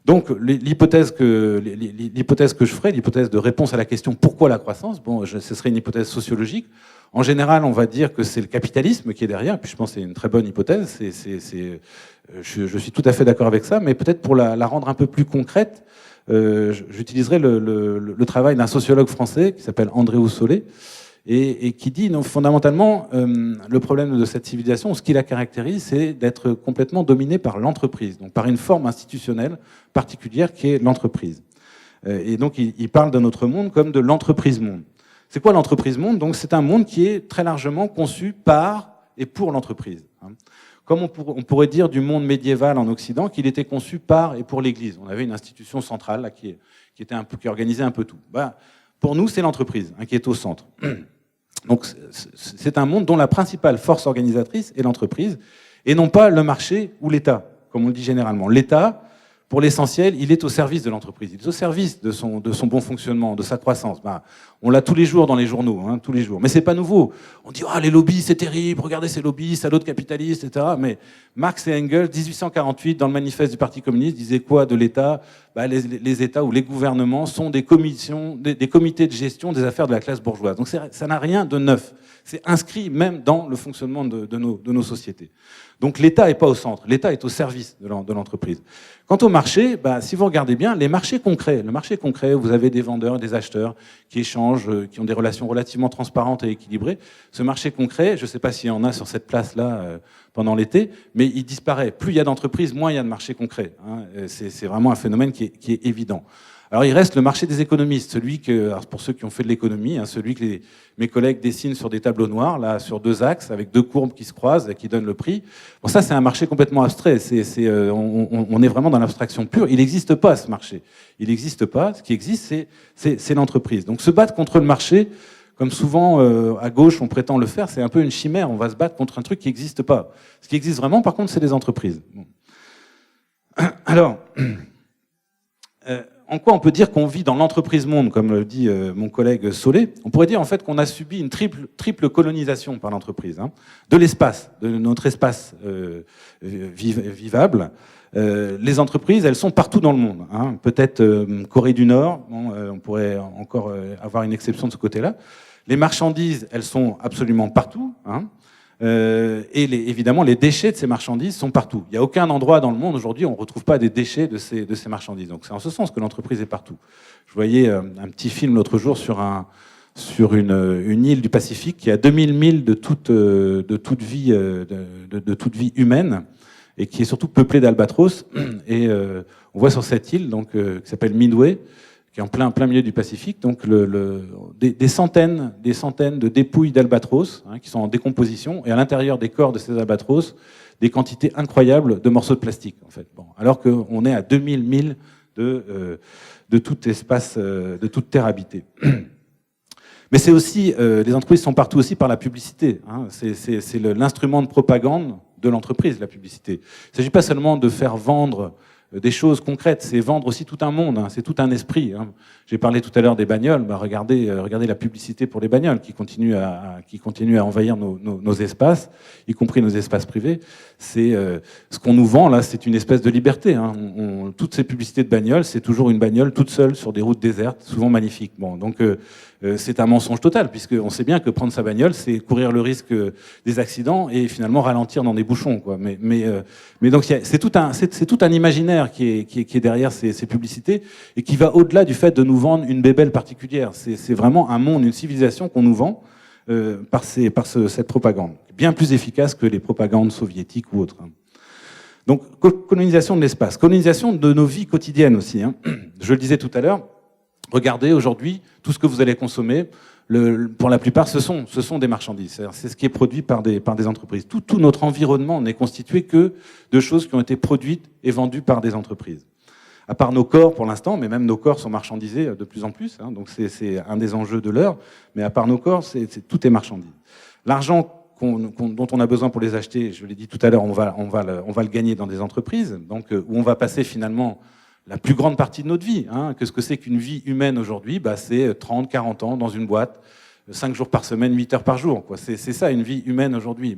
Donc l'hypothèse que je ferai, l'hypothèse de réponse à la question pourquoi la croissance, ce serait une hypothèse sociologique. En général, on va dire que c'est le capitalisme qui est derrière, puis je pense que c'est une très bonne hypothèse, je suis tout à fait d'accord avec ça, mais peut-être pour la rendre un peu plus concrète, j'utiliserai le travail d'un sociologue français qui s'appelle André Houssolet, et qui dit fondamentalement le problème de cette civilisation, ce qui la caractérise, c'est d'être complètement dominé par l'entreprise, donc par une forme institutionnelle particulière qui est l'entreprise. Et donc il parle de notre monde comme de l'entreprise-monde. C'est quoi l'entreprise-monde? Donc c'est un monde qui est très largement conçu par et pour l'entreprise. Comme on pourrait dire du monde médiéval en Occident qu'il était conçu par et pour l'Église. On avait une institution centrale là, qui organisait un peu tout. Pour nous, c'est l'entreprise qui est au centre. Donc c'est un monde dont la principale force organisatrice est l'entreprise, et non pas le marché ou l'État, comme on le dit généralement. L'État, pour l'essentiel, il est au service de l'entreprise, il est au service de son bon fonctionnement, de sa croissance. On l'a tous les jours dans les journaux, tous les jours. Mais c'est pas nouveau. On dit les lobbies, c'est terrible, regardez ces lobbies, salauds de capitalistes, etc. Mais Marx et Engels, 1848, dans le manifeste du Parti communiste, disaient quoi de l'État ? Les États ou les gouvernements sont des comités de gestion des affaires de la classe bourgeoise. Donc ça n'a rien de neuf. C'est inscrit même dans le fonctionnement de nos sociétés. Donc l'État n'est pas au centre, l'État est au service de l'entreprise. Quant au marché, si vous regardez bien, le marché concret, vous avez des vendeurs et des acheteurs qui échangent, qui ont des relations relativement transparentes et équilibrées. Ce marché concret, je ne sais pas s'il y en a sur cette place-là pendant l'été, mais il disparaît. Plus il y a d'entreprises, moins il y a de marché concret. C'est vraiment un phénomène qui est évident. Alors il reste le marché des économistes, alors pour ceux qui ont fait de l'économie, celui que mes collègues dessinent sur des tableaux noirs, là, sur deux axes, avec deux courbes qui se croisent et qui donnent le prix. Bon, ça c'est un marché complètement abstrait, on est vraiment dans l'abstraction pure, il n'existe pas ce marché. Il n'existe pas, ce qui existe c'est l'entreprise. Donc se battre contre le marché, comme souvent à gauche on prétend le faire, c'est un peu une chimère, on va se battre contre un truc qui n'existe pas. Ce qui existe vraiment par contre c'est les entreprises. Bon. Alors... en quoi on peut dire qu'on vit dans l'entreprise monde, comme le dit mon collègue Solé? On pourrait dire en fait qu'on a subi une triple colonisation par l'entreprise, de l'espace, de notre espace vivable. Les entreprises, elles sont partout dans le monde. Peut-être Corée du Nord, on pourrait encore avoir une exception de ce côté-là. Les marchandises, elles sont absolument partout. Et évidemment, les déchets de ces marchandises sont partout. Il n'y a aucun endroit dans le monde aujourd'hui où on ne retrouve pas des déchets de ces marchandises. Donc c'est en ce sens que l'entreprise est partout. Je voyais un petit film l'autre jour sur une île du Pacifique qui a 2000 milles de toute vie humaine et qui est surtout peuplée d'albatros. Et on voit sur cette île qui s'appelle Midway, qui est en plein milieu du Pacifique, donc des centaines de dépouilles d'albatros qui sont en décomposition, et à l'intérieur des corps de ces albatros, des quantités incroyables de morceaux de plastique, en fait. Alors qu'on est à 2000 milles de tout espace, de toute terre habitée. Mais c'est aussi, les entreprises sont partout aussi par la publicité. C'est l'instrument de propagande de l'entreprise, la publicité. Il ne s'agit pas seulement de faire vendre des choses concrètes, c'est vendre aussi tout un monde, c'est tout un esprit. J'ai parlé tout à l'heure des bagnoles, regardez la publicité pour les bagnoles qui continue à envahir nos espaces, y compris nos espaces privés. C'est ce qu'on nous vend là, c'est une espèce de liberté. Toutes ces publicités de bagnoles, c'est toujours une bagnole toute seule sur des routes désertes, souvent magnifiques. Donc c'est un mensonge total, puisqu'on sait bien que prendre sa bagnole, c'est courir le risque des accidents et finalement ralentir dans des bouchons, quoi. Mais donc c'est tout un imaginaire qui est derrière ces publicités et qui va au-delà du fait de nous vendre une bébelle particulière. C'est vraiment un monde, une civilisation qu'on nous vend par cette propagande, bien plus efficace que les propagandes soviétiques ou autres. Donc colonisation de l'espace, colonisation de nos vies quotidiennes aussi. Je le disais tout à l'heure. Regardez aujourd'hui, tout ce que vous allez consommer, pour la plupart, ce sont des marchandises. C'est ce qui est produit par des entreprises. Tout notre environnement n'est constitué que de choses qui ont été produites et vendues par des entreprises. À part nos corps pour l'instant, mais même nos corps sont marchandisés de plus en plus. Donc c'est un des enjeux de l'heure. Mais à part nos corps, tout est marchandise. L'argent dont on a besoin pour les acheter, je l'ai dit tout à l'heure, on va le gagner dans des entreprises, donc où on va passer finalement la plus grande partie de notre vie. Qu'est-ce que c'est qu'une vie humaine aujourd'hui? C'est 30, 40 ans dans une boîte, 5 jours par semaine, 8 heures par jour. C'est ça une vie humaine aujourd'hui.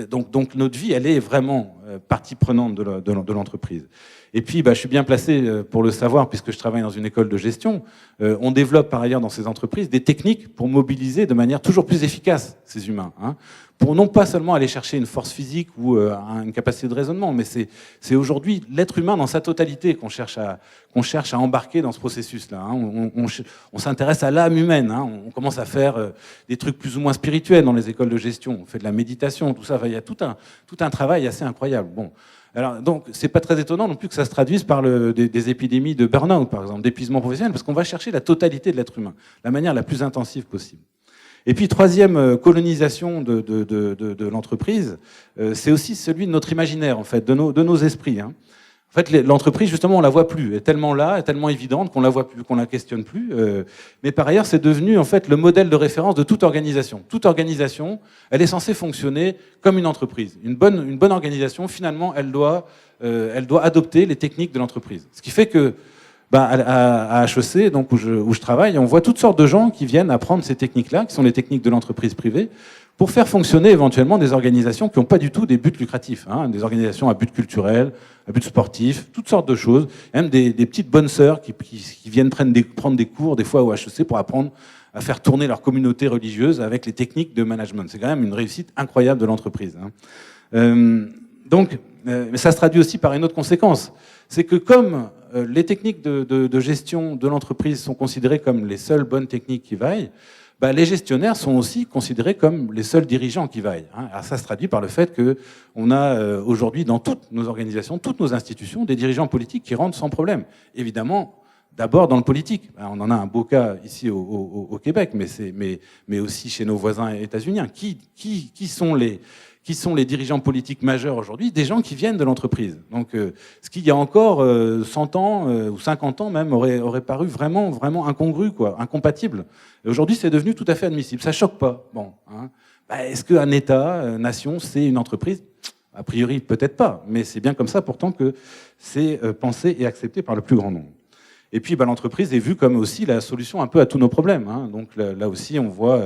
Donc notre vie, elle est vraiment partie prenante de l'entreprise. Et puis, je suis bien placé pour le savoir, puisque je travaille dans une école de gestion. On développe par ailleurs dans ces entreprises des techniques pour mobiliser de manière toujours plus efficace ces humains. Pour non pas seulement aller chercher une force physique ou une capacité de raisonnement, mais c'est aujourd'hui l'être humain dans sa totalité qu'on cherche à embarquer dans ce processus-là. On s'intéresse à l'âme humaine. On commence à faire des trucs plus ou moins spirituels dans les écoles de gestion. On fait de la méditation, tout ça. Il y a tout un travail assez incroyable. Alors, donc, c'est pas très étonnant non plus que ça se traduise par des épidémies de burn-out, par exemple, d'épuisement professionnel, parce qu'on va chercher la totalité de l'être humain, la manière la plus intensive possible. Et puis, troisième colonisation de l'entreprise, c'est aussi celui de notre imaginaire, en fait, de nos esprits. Hein. En fait, l'entreprise, justement, on la voit plus. Elle est tellement là, elle est tellement évidente qu'on la voit plus, qu'on la questionne plus. Mais par ailleurs, c'est devenu, en fait, le modèle de référence de toute organisation. Toute organisation, elle est censée fonctionner comme une entreprise. Une bonne organisation, finalement, elle doit adopter les techniques de l'entreprise. Ce qui fait que, à HEC, donc où je travaille, on voit toutes sortes de gens qui viennent apprendre ces techniques-là, qui sont les techniques de l'entreprise privée, pour faire fonctionner éventuellement des organisations qui n'ont pas du tout des buts lucratifs, hein, des organisations à but culturel, à but sportif, toutes sortes de choses, même des petites bonnes sœurs qui viennent prendre des cours des fois au HEC pour apprendre à faire tourner leur communauté religieuse avec les techniques de management. C'est quand même une réussite incroyable de l'entreprise. Hein. Mais ça se traduit aussi par une autre conséquence, c'est que comme les techniques de gestion de l'entreprise sont considérées comme les seules bonnes techniques qui vaillent, les gestionnaires sont aussi considérés comme les seuls dirigeants qui vaillent. Alors ça se traduit par le fait qu'on a aujourd'hui dans toutes nos organisations, toutes nos institutions, des dirigeants politiques qui rentrent sans problème. Évidemment, d'abord dans le politique. On en a un beau cas ici au Québec, mais aussi chez nos voisins états-uniens. Qui sont les dirigeants politiques majeurs aujourd'hui? Des gens qui viennent de l'entreprise. Donc, ce qui, il y a encore 100 ans ou 50 ans même, aurait paru vraiment, vraiment incongru, quoi, incompatible. Et aujourd'hui, c'est devenu tout à fait admissible. Ça choque pas. Bon, hein. Est-ce qu'un État, nation, c'est une entreprise? A priori, peut-être pas. Mais c'est bien comme ça, pourtant, que c'est pensé et accepté par le plus grand nombre. Et puis, l'entreprise est vue comme aussi la solution un peu à tous nos problèmes. Hein. Donc là aussi, on voit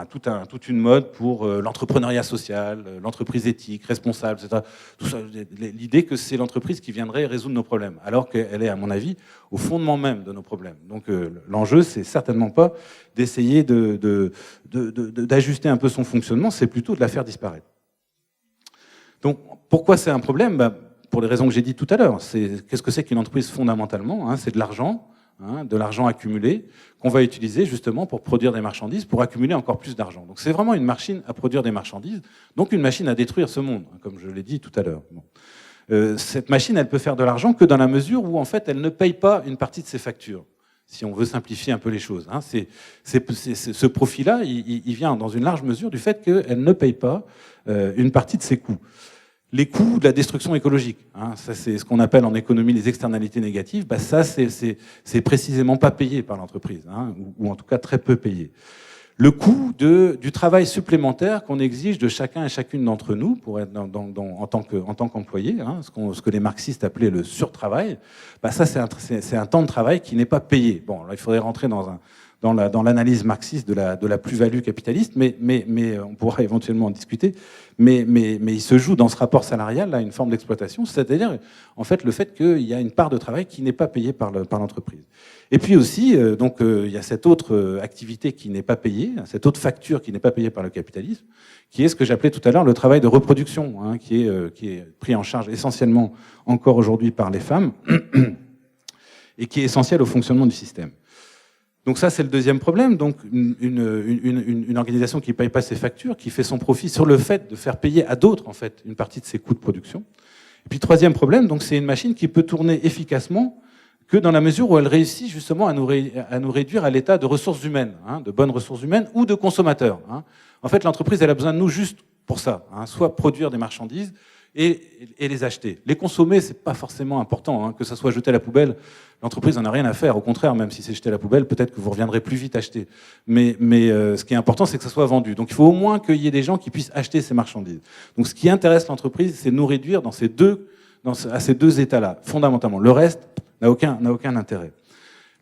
toute une mode pour l'entrepreneuriat social, l'entreprise éthique, responsable, etc. Tout ça, l'idée que c'est l'entreprise qui viendrait résoudre nos problèmes, alors qu'elle est, à mon avis, au fondement même de nos problèmes. Donc l'enjeu, c'est certainement pas d'essayer d'ajuster un peu son fonctionnement, c'est plutôt de la faire disparaître. Donc pourquoi c'est un problème? Pour les raisons que j'ai dites tout à l'heure. Qu'est-ce que c'est qu'une entreprise fondamentalement, hein? C'est de l'argent accumulé qu'on va utiliser justement pour produire des marchandises, pour accumuler encore plus d'argent. Donc c'est vraiment une machine à produire des marchandises, donc une machine à détruire ce monde, comme je l'ai dit tout à l'heure. Bon. Cette machine, elle peut faire de l'argent que dans la mesure où en fait elle ne paye pas une partie de ses factures, si on veut simplifier un peu les choses. Hein. Ce profit-là, il vient dans une large mesure du fait qu'elle ne paye pas une partie de ses coûts. Les coûts de la destruction écologique, hein, ça c'est ce qu'on appelle en économie les externalités négatives, ça c'est précisément pas payé par l'entreprise, hein, ou en tout cas très peu payé. Le coût du travail supplémentaire qu'on exige de chacun et chacune d'entre nous pour être en tant qu'employé, hein, ce que les marxistes appelaient le surtravail, ça c'est un temps de travail qui n'est pas payé. Bon, là il faudrait rentrer dans l'analyse marxiste de la plus-value capitaliste, mais on pourra éventuellement en discuter. Mais il se joue dans ce rapport salarial là une forme d'exploitation, c'est-à-dire en fait le fait qu'il y a une part de travail qui n'est pas payée par l'entreprise. Et puis aussi, il y a cette autre activité qui n'est pas payée, cette autre facture qui n'est pas payée par le capitalisme, qui est ce que j'appelais tout à l'heure le travail de reproduction, hein, qui est pris en charge essentiellement encore aujourd'hui par les femmes et qui est essentiel au fonctionnement du système. Donc ça, c'est le deuxième problème. Donc une organisation qui ne paye pas ses factures, qui fait son profit sur le fait de faire payer à d'autres en fait une partie de ses coûts de production. Et puis troisième problème, donc c'est une machine qui peut tourner efficacement que dans la mesure où elle réussit justement à nous réduire à l'état de ressources humaines, hein, de bonnes ressources humaines ou de consommateurs. Hein. En fait, l'entreprise, elle a besoin de nous juste pour ça, hein, soit produire des marchandises et les acheter. Les consommer, c'est pas forcément important, hein, que ça soit jeté à la poubelle. L'entreprise n'en a rien à faire. Au contraire, même si c'est jeté à la poubelle, peut-être que vous reviendrez plus vite acheter. Mais ce qui est important, c'est que ça soit vendu. Donc il faut au moins qu'il y ait des gens qui puissent acheter ces marchandises. Donc ce qui intéresse l'entreprise, c'est de nous réduire à ces deux états-là, fondamentalement. Le reste n'a aucun intérêt.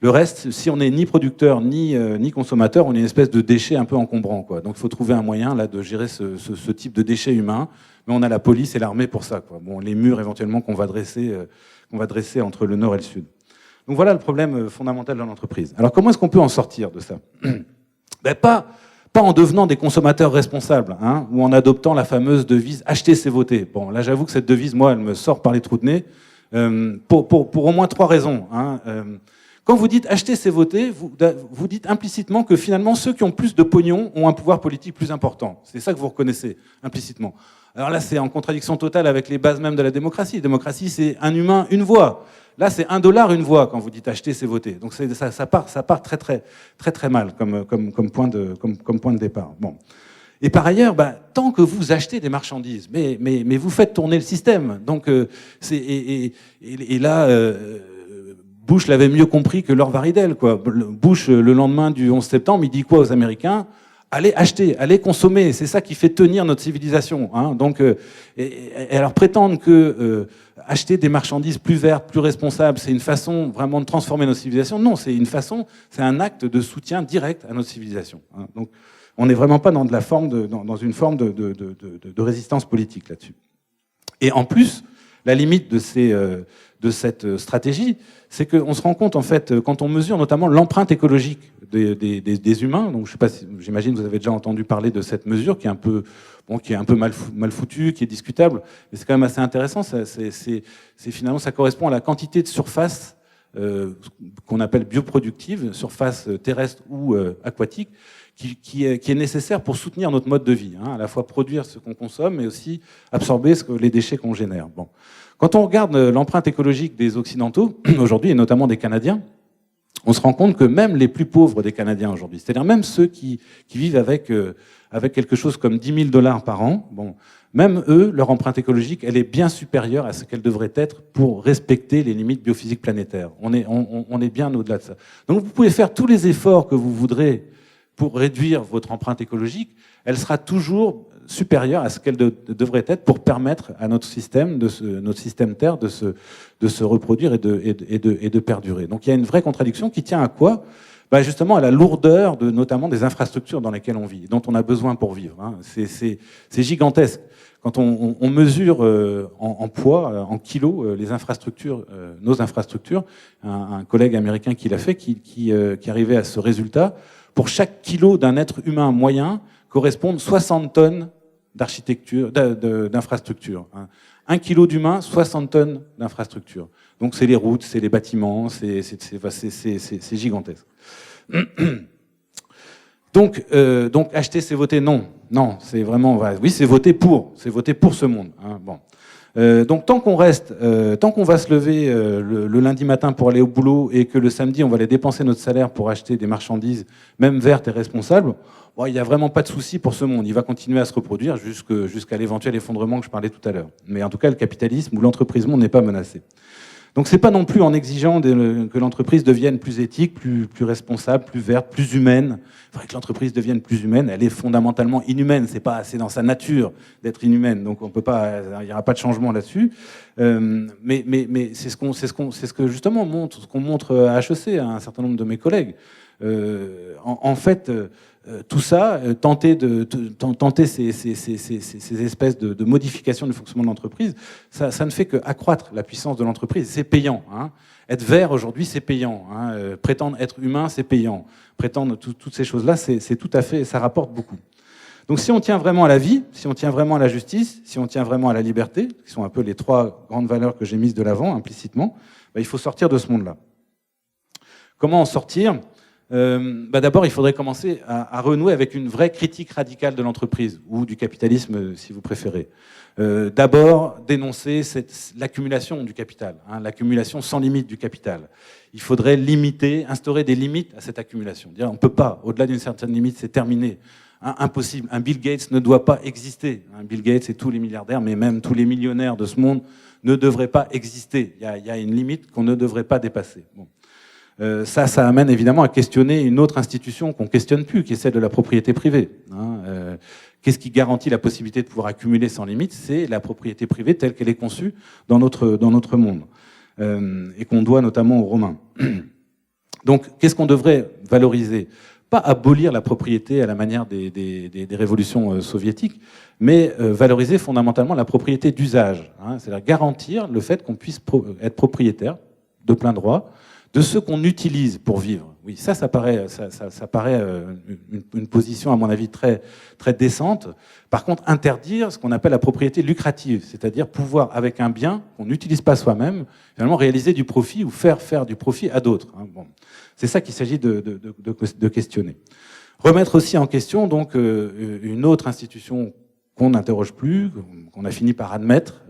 Le reste, si on n'est ni producteur ni consommateur, on est une espèce de déchet un peu encombrant, quoi. Donc il faut trouver un moyen là de gérer ce type de déchets humains. Mais on a la police et l'armée pour ça, quoi. Bon, les murs éventuellement qu'on va dresser entre le nord et le sud. Donc voilà le problème fondamental de l'entreprise. Alors comment est-ce qu'on peut en sortir de ça? Pas en devenant des consommateurs responsables, hein, ou en adoptant la fameuse devise « acheter c'est voter ». Bon, là j'avoue que cette devise, moi, elle me sort par les trous de nez, pour au moins 3 raisons. Hein. Quand vous dites acheter, c'est voter, vous dites implicitement que finalement ceux qui ont plus de pognon ont un pouvoir politique plus important. C'est ça que vous reconnaissez implicitement. Alors là, c'est en contradiction totale avec les bases même de la démocratie. La démocratie, c'est un humain, une voix. Là, c'est $1, une voix quand vous dites acheter, c'est voter. Donc ça part très mal comme point de départ. Bon. Et par ailleurs, tant que vous achetez des marchandises, mais vous faites tourner le système. Donc là. Bush l'avait mieux compris que Lord Varidel, quoi. Bush, le lendemain du 11 septembre, il dit quoi aux Américains? Allez acheter, allez consommer, c'est ça qui fait tenir notre civilisation. Hein. Donc, et alors prétendre que acheter des marchandises plus vertes, plus responsables, c'est une façon vraiment de transformer notre civilisation. Non, c'est un acte de soutien direct à notre civilisation. Hein. Donc, on n'est vraiment pas dans dans une forme de résistance politique là-dessus. Et en plus, la limite de cette stratégie, c'est qu'on se rend compte, en fait, quand on mesure notamment l'empreinte écologique des humains, donc je sais pas si, j'imagine que vous avez déjà entendu parler de cette mesure qui est un peu mal foutue, qui est discutable, mais c'est quand même assez intéressant. Finalement, ça correspond à la quantité de surface qu'on appelle bioproductive, surface terrestre ou aquatique, qui est nécessaire pour soutenir notre mode de vie, hein, à la fois produire ce qu'on consomme, mais aussi absorber les déchets qu'on génère. Bon. Quand on regarde l'empreinte écologique des Occidentaux, aujourd'hui, et notamment des Canadiens, on se rend compte que même les plus pauvres des Canadiens aujourd'hui, c'est-à-dire même ceux qui vivent avec quelque chose comme $10 000 par an, bon, même eux, leur empreinte écologique, elle est bien supérieure à ce qu'elle devrait être pour respecter les limites biophysiques planétaires. On est bien au-delà de ça. Donc vous pouvez faire tous les efforts que vous voudrez pour réduire votre empreinte écologique, elle sera toujours supérieure à ce qu'elle devrait être pour permettre à notre système Terre de se reproduire et de perdurer. Donc il y a une vraie contradiction qui tient à quoi? Justement à la lourdeur notamment des infrastructures dans lesquelles on vit, dont on a besoin pour vivre. Hein. C'est gigantesque. Quand on mesure en poids, en kilos, les infrastructures, nos infrastructures, un collègue américain qui l'a fait, qui arrivait à ce résultat, pour chaque kilo d'un être humain moyen, correspondent 60 tonnes d'infrastructures. 1 kilo d'humain, 60 tonnes d'infrastructures. Donc c'est les routes, c'est les bâtiments, c'est gigantesque. Donc acheter, c'est voter, non. Non, c'est vraiment... Oui, c'est voter pour ce monde. Hein, bon. Donc tant qu'on va se lever le lundi matin pour aller au boulot et que le samedi on va aller dépenser notre salaire pour acheter des marchandises, même vertes et responsables, il n'y a vraiment pas de souci pour ce monde. Il va continuer à se reproduire jusqu'à l'éventuel effondrement que je parlais tout à l'heure. Mais en tout cas, le capitalisme ou l'entreprise monde n'est pas menacé. Donc c'est pas non plus en exigeant que l'entreprise devienne plus éthique, plus responsable, plus verte, plus humaine. Il faudrait que l'entreprise devienne plus humaine. Elle est fondamentalement inhumaine. C'est dans sa nature d'être inhumaine. Donc on peut pas, il n'y aura pas de changement là-dessus. Mais c'est ce que justement ce qu'on montre à HEC à un certain nombre de mes collègues. En fait, tout ça, tenter ces espèces de modifications du fonctionnement de l'entreprise, ça ne fait qu'accroître la puissance de l'entreprise. C'est payant. Hein. Être vert aujourd'hui, c'est payant. Hein. Prétendre être humain, c'est payant. Prétendre toutes ces choses-là, c'est tout à fait, ça rapporte beaucoup. Donc si on tient vraiment à la vie, si on tient vraiment à la justice, si on tient vraiment à la liberté, qui sont un peu les 3 grandes valeurs que j'ai mises de l'avant implicitement, il faut sortir de ce monde-là. Comment en sortir ? D'abord, il faudrait commencer à renouer avec une vraie critique radicale de l'entreprise, ou du capitalisme, si vous préférez. D'abord, dénoncer l'accumulation du capital, hein, l'accumulation sans limite du capital. Il faudrait instaurer des limites à cette accumulation. Dire, on ne peut pas, au-delà d'une certaine limite, c'est terminé. Hein, impossible. Un Bill Gates ne doit pas exister. Un Bill Gates et tous les milliardaires, mais même tous les millionnaires de ce monde, ne devraient pas exister. Il y a une limite qu'on ne devrait pas dépasser. Bon. Ça amène évidemment à questionner une autre institution qu'on ne questionne plus, qui est celle de la propriété privée. Hein. Qu'est-ce qui garantit la possibilité de pouvoir accumuler sans limite? C'est la propriété privée telle qu'elle est conçue dans notre monde, et qu'on doit notamment aux Romains. Donc, qu'est-ce qu'on devrait valoriser? Pas abolir la propriété à la manière des révolutions soviétiques, mais valoriser fondamentalement la propriété d'usage. Hein. C'est-à-dire garantir le fait qu'on puisse être propriétaire de plein droit de ce qu'on utilise pour vivre. Oui, ça paraît, une position, à mon avis, très, très décente. Par contre, interdire ce qu'on appelle la propriété lucrative, c'est-à-dire pouvoir, avec un bien qu'on n'utilise pas soi-même, finalement réaliser du profit ou faire du profit à d'autres. Bon. C'est ça qu'il s'agit de questionner. Remettre aussi en question donc une autre institution qu'on n'interroge plus, qu'on a fini par admettre,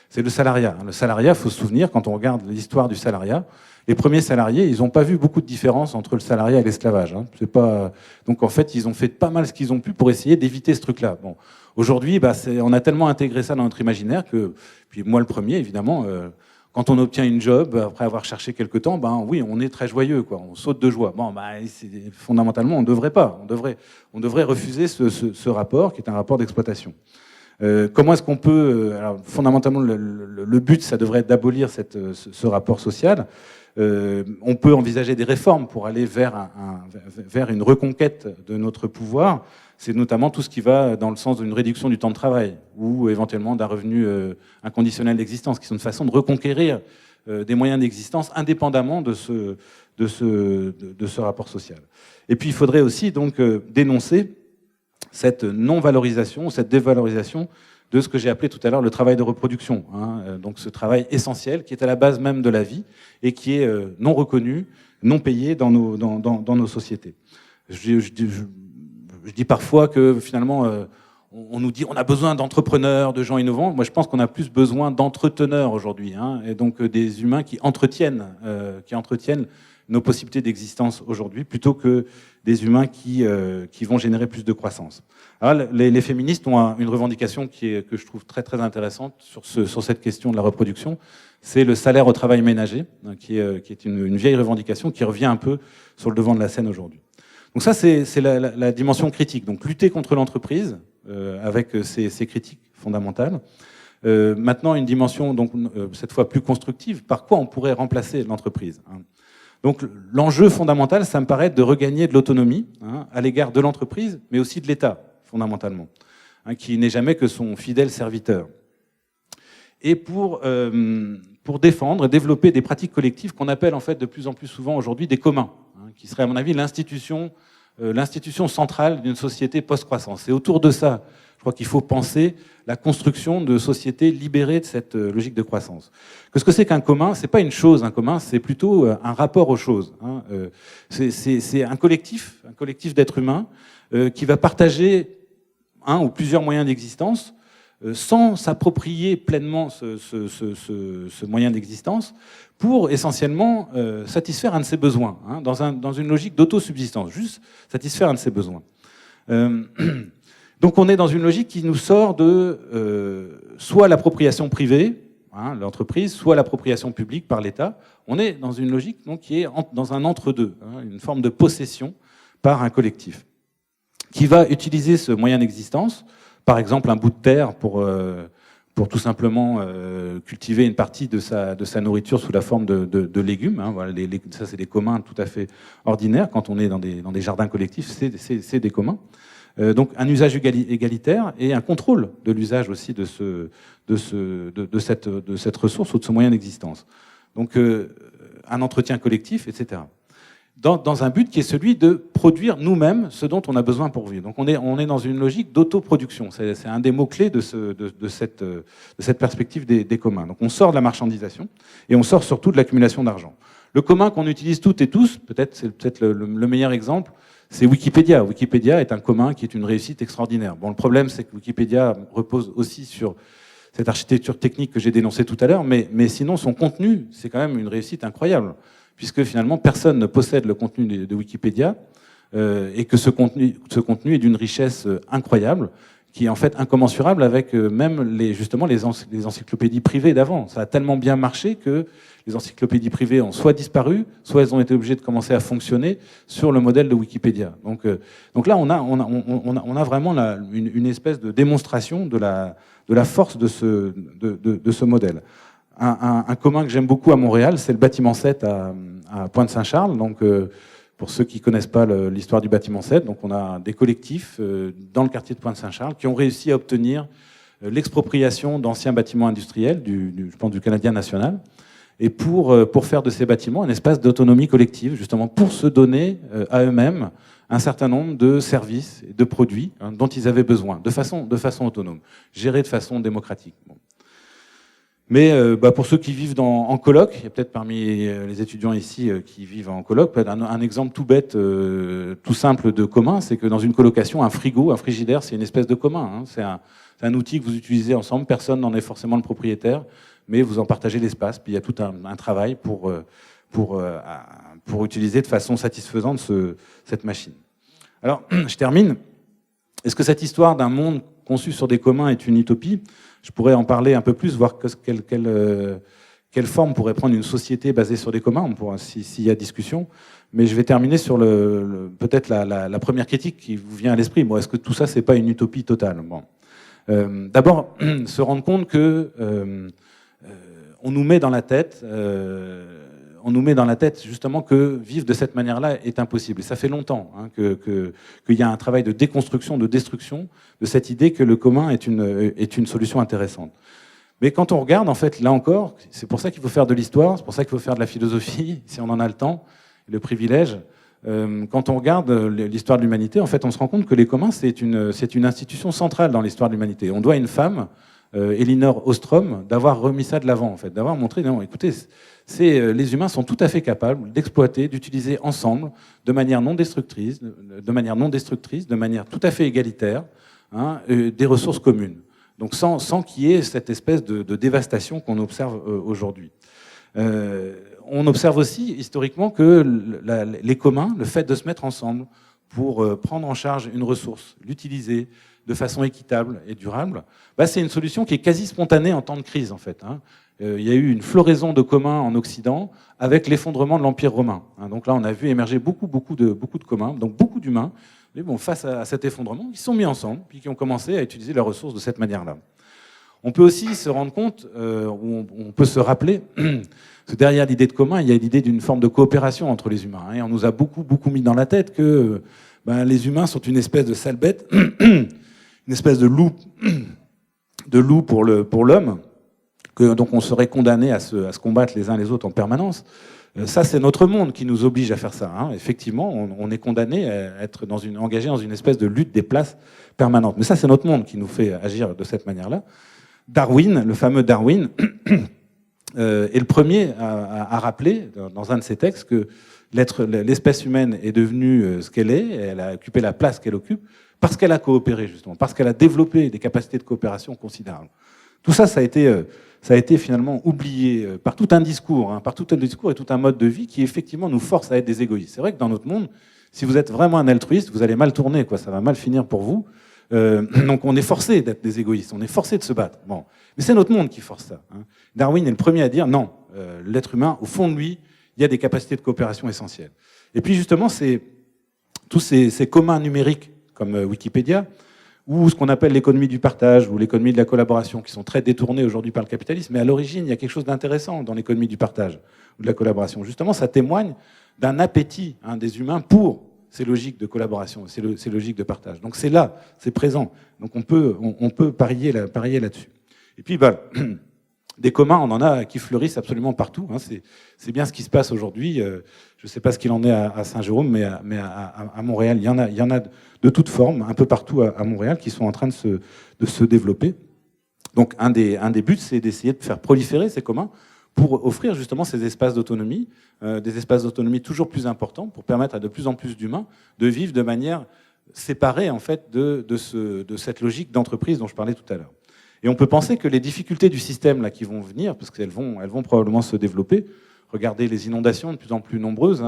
c'est le salariat. Le salariat, il faut se souvenir, quand on regarde l'histoire du salariat, les premiers salariés, ils n'ont pas vu beaucoup de différence entre le salariat et l'esclavage. C'est pas... Donc en fait, ils ont fait pas mal ce qu'ils ont pu pour essayer d'éviter ce truc-là. Bon. Aujourd'hui, on a tellement intégré ça dans notre imaginaire que, puis moi le premier, évidemment, quand on obtient une job, après avoir cherché quelque temps, oui, on est très joyeux, quoi. On saute de joie. Bon, fondamentalement, on ne devrait pas. On devrait refuser ce rapport, qui est un rapport d'exploitation. Comment est-ce qu'on peut... alors, fondamentalement, le but, ça devrait être d'abolir ce rapport social. On peut envisager des réformes pour aller vers une reconquête de notre pouvoir. C'est notamment tout ce qui va dans le sens d'une réduction du temps de travail ou éventuellement d'un revenu inconditionnel d'existence, qui sont une façon de reconquérir des moyens d'existence indépendamment de ce rapport social. Et puis il faudrait aussi donc dénoncer cette non-valorisation, cette dévalorisation de ce que j'ai appelé tout à l'heure le travail de reproduction. Donc ce travail essentiel qui est à la base même de la vie et qui est non reconnu, non payé dans nos sociétés. Je dis parfois que finalement, on nous dit on a besoin d'entrepreneurs, de gens innovants. Moi, je pense qu'on a plus besoin d'entreteneurs aujourd'hui, et donc des humains qui entretiennent nos possibilités d'existence aujourd'hui, plutôt que des humains qui vont générer plus de croissance. Alors, les féministes ont une revendication que je trouve très très intéressante sur cette question de la reproduction. C'est le salaire au travail ménager, qui est une vieille revendication qui revient un peu sur le devant de la scène aujourd'hui. Donc ça, c'est la dimension critique. Donc lutter contre l'entreprise avec ces critiques fondamentales. Maintenant, une dimension donc cette fois plus constructive. Par quoi on pourrait remplacer l'entreprise, Donc l'enjeu fondamental, ça me paraît de regagner de l'autonomie à l'égard de l'entreprise, mais aussi de l'État, fondamentalement, qui n'est jamais que son fidèle serviteur. Et pour défendre et développer des pratiques collectives qu'on appelle en fait de plus en plus souvent aujourd'hui des communs, qui serait à mon avis l'institution centrale d'une société post-croissance. Et autour de ça, je crois qu'il faut penser la construction de sociétés libérées de cette logique de croissance. Ce que c'est qu'un commun, c'est pas une chose, un commun, c'est plutôt un rapport aux choses. C'est un collectif d'êtres humains qui va partager un ou plusieurs moyens d'existence sans s'approprier pleinement ce moyen d'existence pour essentiellement satisfaire un de ses besoins, dans une logique d'autosubsistance, juste satisfaire un de ses besoins. Donc on est dans une logique qui nous sort de soit l'appropriation privée, l'entreprise, soit l'appropriation publique par l'État. On est dans une logique donc, qui est dans un entre-deux, une forme de possession par un collectif, qui va utiliser ce moyen d'existence, par exemple un bout de terre pour tout simplement cultiver une partie de sa nourriture sous la forme de légumes. Voilà, ça, c'est des communs tout à fait ordinaires. Quand on est dans des jardins collectifs, c'est des communs. Donc un usage égalitaire et un contrôle de l'usage aussi de cette ressource ou de ce moyen d'existence. Donc un entretien collectif, etc. Dans un but qui est celui de produire nous-mêmes ce dont on a besoin pour vivre. Donc on est dans une logique d'autoproduction. C'est un des mots-clés de cette perspective des communs. Donc on sort de la marchandisation et on sort surtout de l'accumulation d'argent. Le commun qu'on utilise toutes et tous, c'est peut-être le meilleur exemple, c'est Wikipédia. Wikipédia est un commun qui est une réussite extraordinaire. Bon, le problème, c'est que Wikipédia repose aussi sur cette architecture technique que j'ai dénoncée tout à l'heure, mais sinon, son contenu, c'est quand même une réussite incroyable, puisque finalement, personne ne possède le contenu de Wikipédia, et que ce contenu est d'une richesse incroyable, qui est en fait incommensurable avec même les encyclopédies privées d'avant. Ça a tellement bien marché que les encyclopédies privées ont soit disparu, soit elles ont été obligées de commencer à fonctionner sur le modèle de Wikipédia. Donc là, on a vraiment une espèce de démonstration de la force de ce modèle. Un commun que j'aime beaucoup à Montréal, c'est le bâtiment 7 à Pointe-Saint-Charles. Donc pour ceux qui ne connaissent pas l'histoire du bâtiment 7, donc on a des collectifs dans le quartier de Pointe-Saint-Charles qui ont réussi à obtenir l'expropriation d'anciens bâtiments industriels, je pense du Canadien National. et pour faire de ces bâtiments un espace d'autonomie collective, justement pour se donner à eux-mêmes un certain nombre de services et de produits dont ils avaient besoin, de façon autonome, gérés de façon démocratique. Bon. Mais pour ceux qui vivent en coloc, il y a peut-être parmi les étudiants ici qui vivent en coloc, un exemple tout bête, tout simple de commun, c'est que dans une colocation, un frigo, un frigidaire, c'est une espèce de commun. Hein. C'est un outil que vous utilisez ensemble, personne n'en est forcément le propriétaire, mais vous en partagez l'espace, puis il y a tout un travail pour utiliser de façon satisfaisante cette machine. Alors, je termine. Est-ce que cette histoire d'un monde conçu sur des communs est une utopie? Je pourrais en parler un peu plus, voir quelle forme pourrait prendre une société basée sur des communs, s'il y a discussion. Mais je vais terminer sur peut-être la première critique qui vous vient à l'esprit. Bon, est-ce que tout ça, c'est pas une utopie totale? Bon. D'abord, se rendre compte que on nous met dans la tête justement que vivre de cette manière-là est impossible. Et ça fait longtemps qu'il y a un travail de déconstruction, de destruction de cette idée que le commun est une solution intéressante. Mais quand on regarde, en fait, là encore, c'est pour ça qu'il faut faire de l'histoire, c'est pour ça qu'il faut faire de la philosophie, si on en a le temps, le privilège. Quand on regarde l'histoire de l'humanité, en fait, on se rend compte que les communs, c'est une institution centrale dans l'histoire de l'humanité. On doit à une femme, Elinor Ostrom, d'avoir remis ça de l'avant, en fait, d'avoir montré, non, écoutez, les humains sont tout à fait capables d'exploiter, d'utiliser ensemble, de manière non destructrice, de manière tout à fait égalitaire, des ressources communes. Donc sans qu'il y ait cette espèce de dévastation qu'on observe aujourd'hui. On observe aussi historiquement que les communs, le fait de se mettre ensemble pour prendre en charge une ressource, l'utiliser de façon équitable et durable, c'est une solution qui est quasi spontanée en temps de crise, en fait. Il y a eu une floraison de communs en Occident avec l'effondrement de l'Empire romain. Donc là, on a vu émerger beaucoup de communs, donc beaucoup d'humains. Mais bon, face à cet effondrement, ils se sont mis ensemble, puis qui ont commencé à utiliser leurs ressources de cette manière-là. On peut aussi se rendre compte, on peut se rappeler, que derrière l'idée de commun, il y a l'idée d'une forme de coopération entre les humains. Et on nous a beaucoup mis dans la tête que les humains sont une espèce de sale bête, une espèce de loup pour l'homme, que donc on serait condamné à se combattre les uns les autres en permanence. Ça, c'est notre monde qui nous oblige à faire ça. Effectivement, on est condamné à être engagé dans une espèce de lutte des places permanente. Mais ça, c'est notre monde qui nous fait agir de cette manière-là. Darwin, le fameux Darwin, est le premier à rappeler, dans un de ses textes, que l'espèce humaine est devenue ce qu'elle est, elle a occupé la place qu'elle occupe, parce qu'elle a coopéré, justement, parce qu'elle a développé des capacités de coopération considérables. Tout ça, ça a été finalement oublié par tout un discours, et tout un mode de vie qui effectivement nous force à être des égoïstes. C'est vrai que dans notre monde, si vous êtes vraiment un altruiste, vous allez mal tourner, ça va mal finir pour vous. Donc on est forcé d'être des égoïstes, on est forcé de se battre. Bon. Mais c'est notre monde qui force ça. Darwin est le premier à dire non, l'être humain, au fond de lui, il y a des capacités de coopération essentielles. Et puis justement, c'est tous ces communs numériques comme Wikipédia, ou ce qu'on appelle l'économie du partage, ou l'économie de la collaboration, qui sont très détournées aujourd'hui par le capitalisme. Mais à l'origine, il y a quelque chose d'intéressant dans l'économie du partage, ou de la collaboration. Justement, ça témoigne d'un appétit des humains pour ces logiques de collaboration, ces logiques de partage. Donc c'est là, c'est présent. Donc on peut parier là-dessus. Et puis, des communs, on en a qui fleurissent absolument partout. C'est bien ce qui se passe aujourd'hui. Je ne sais pas ce qu'il en est à Saint-Jérôme, mais à Montréal, il y en a de toutes formes, un peu partout à Montréal, qui sont en train de se développer. Donc un des buts, c'est d'essayer de faire proliférer ces communs pour offrir justement ces espaces d'autonomie, des espaces d'autonomie toujours plus importants, pour permettre à de plus en plus d'humains de vivre de manière séparée en fait de cette logique d'entreprise dont je parlais tout à l'heure. Et on peut penser que les difficultés du système là qui vont venir, parce qu'elles vont probablement se développer. Regardez les inondations de plus en plus nombreuses.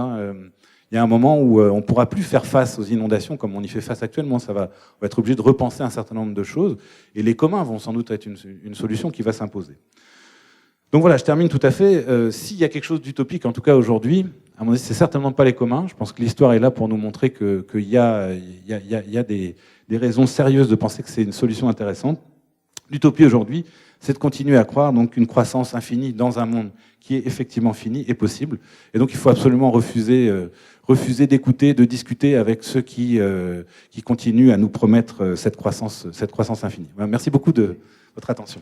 Il y a un moment où on ne pourra plus faire face aux inondations comme on y fait face actuellement. On va être obligé de repenser un certain nombre de choses. Et les communs vont sans doute être une solution qui va s'imposer. Donc voilà, je termine tout à fait. S'il y a quelque chose d'utopique, en tout cas aujourd'hui, à mon avis, c'est certainement pas les communs. Je pense que l'histoire est là pour nous montrer qu'il y a des raisons sérieuses de penser que c'est une solution intéressante. L'utopie aujourd'hui, c'est de continuer à croire donc qu'une croissance infinie dans un monde qui est effectivement fini est possible. Et donc il faut absolument refuser d'écouter, de discuter avec ceux qui continuent à nous promettre cette croissance infinie. Merci beaucoup de votre attention.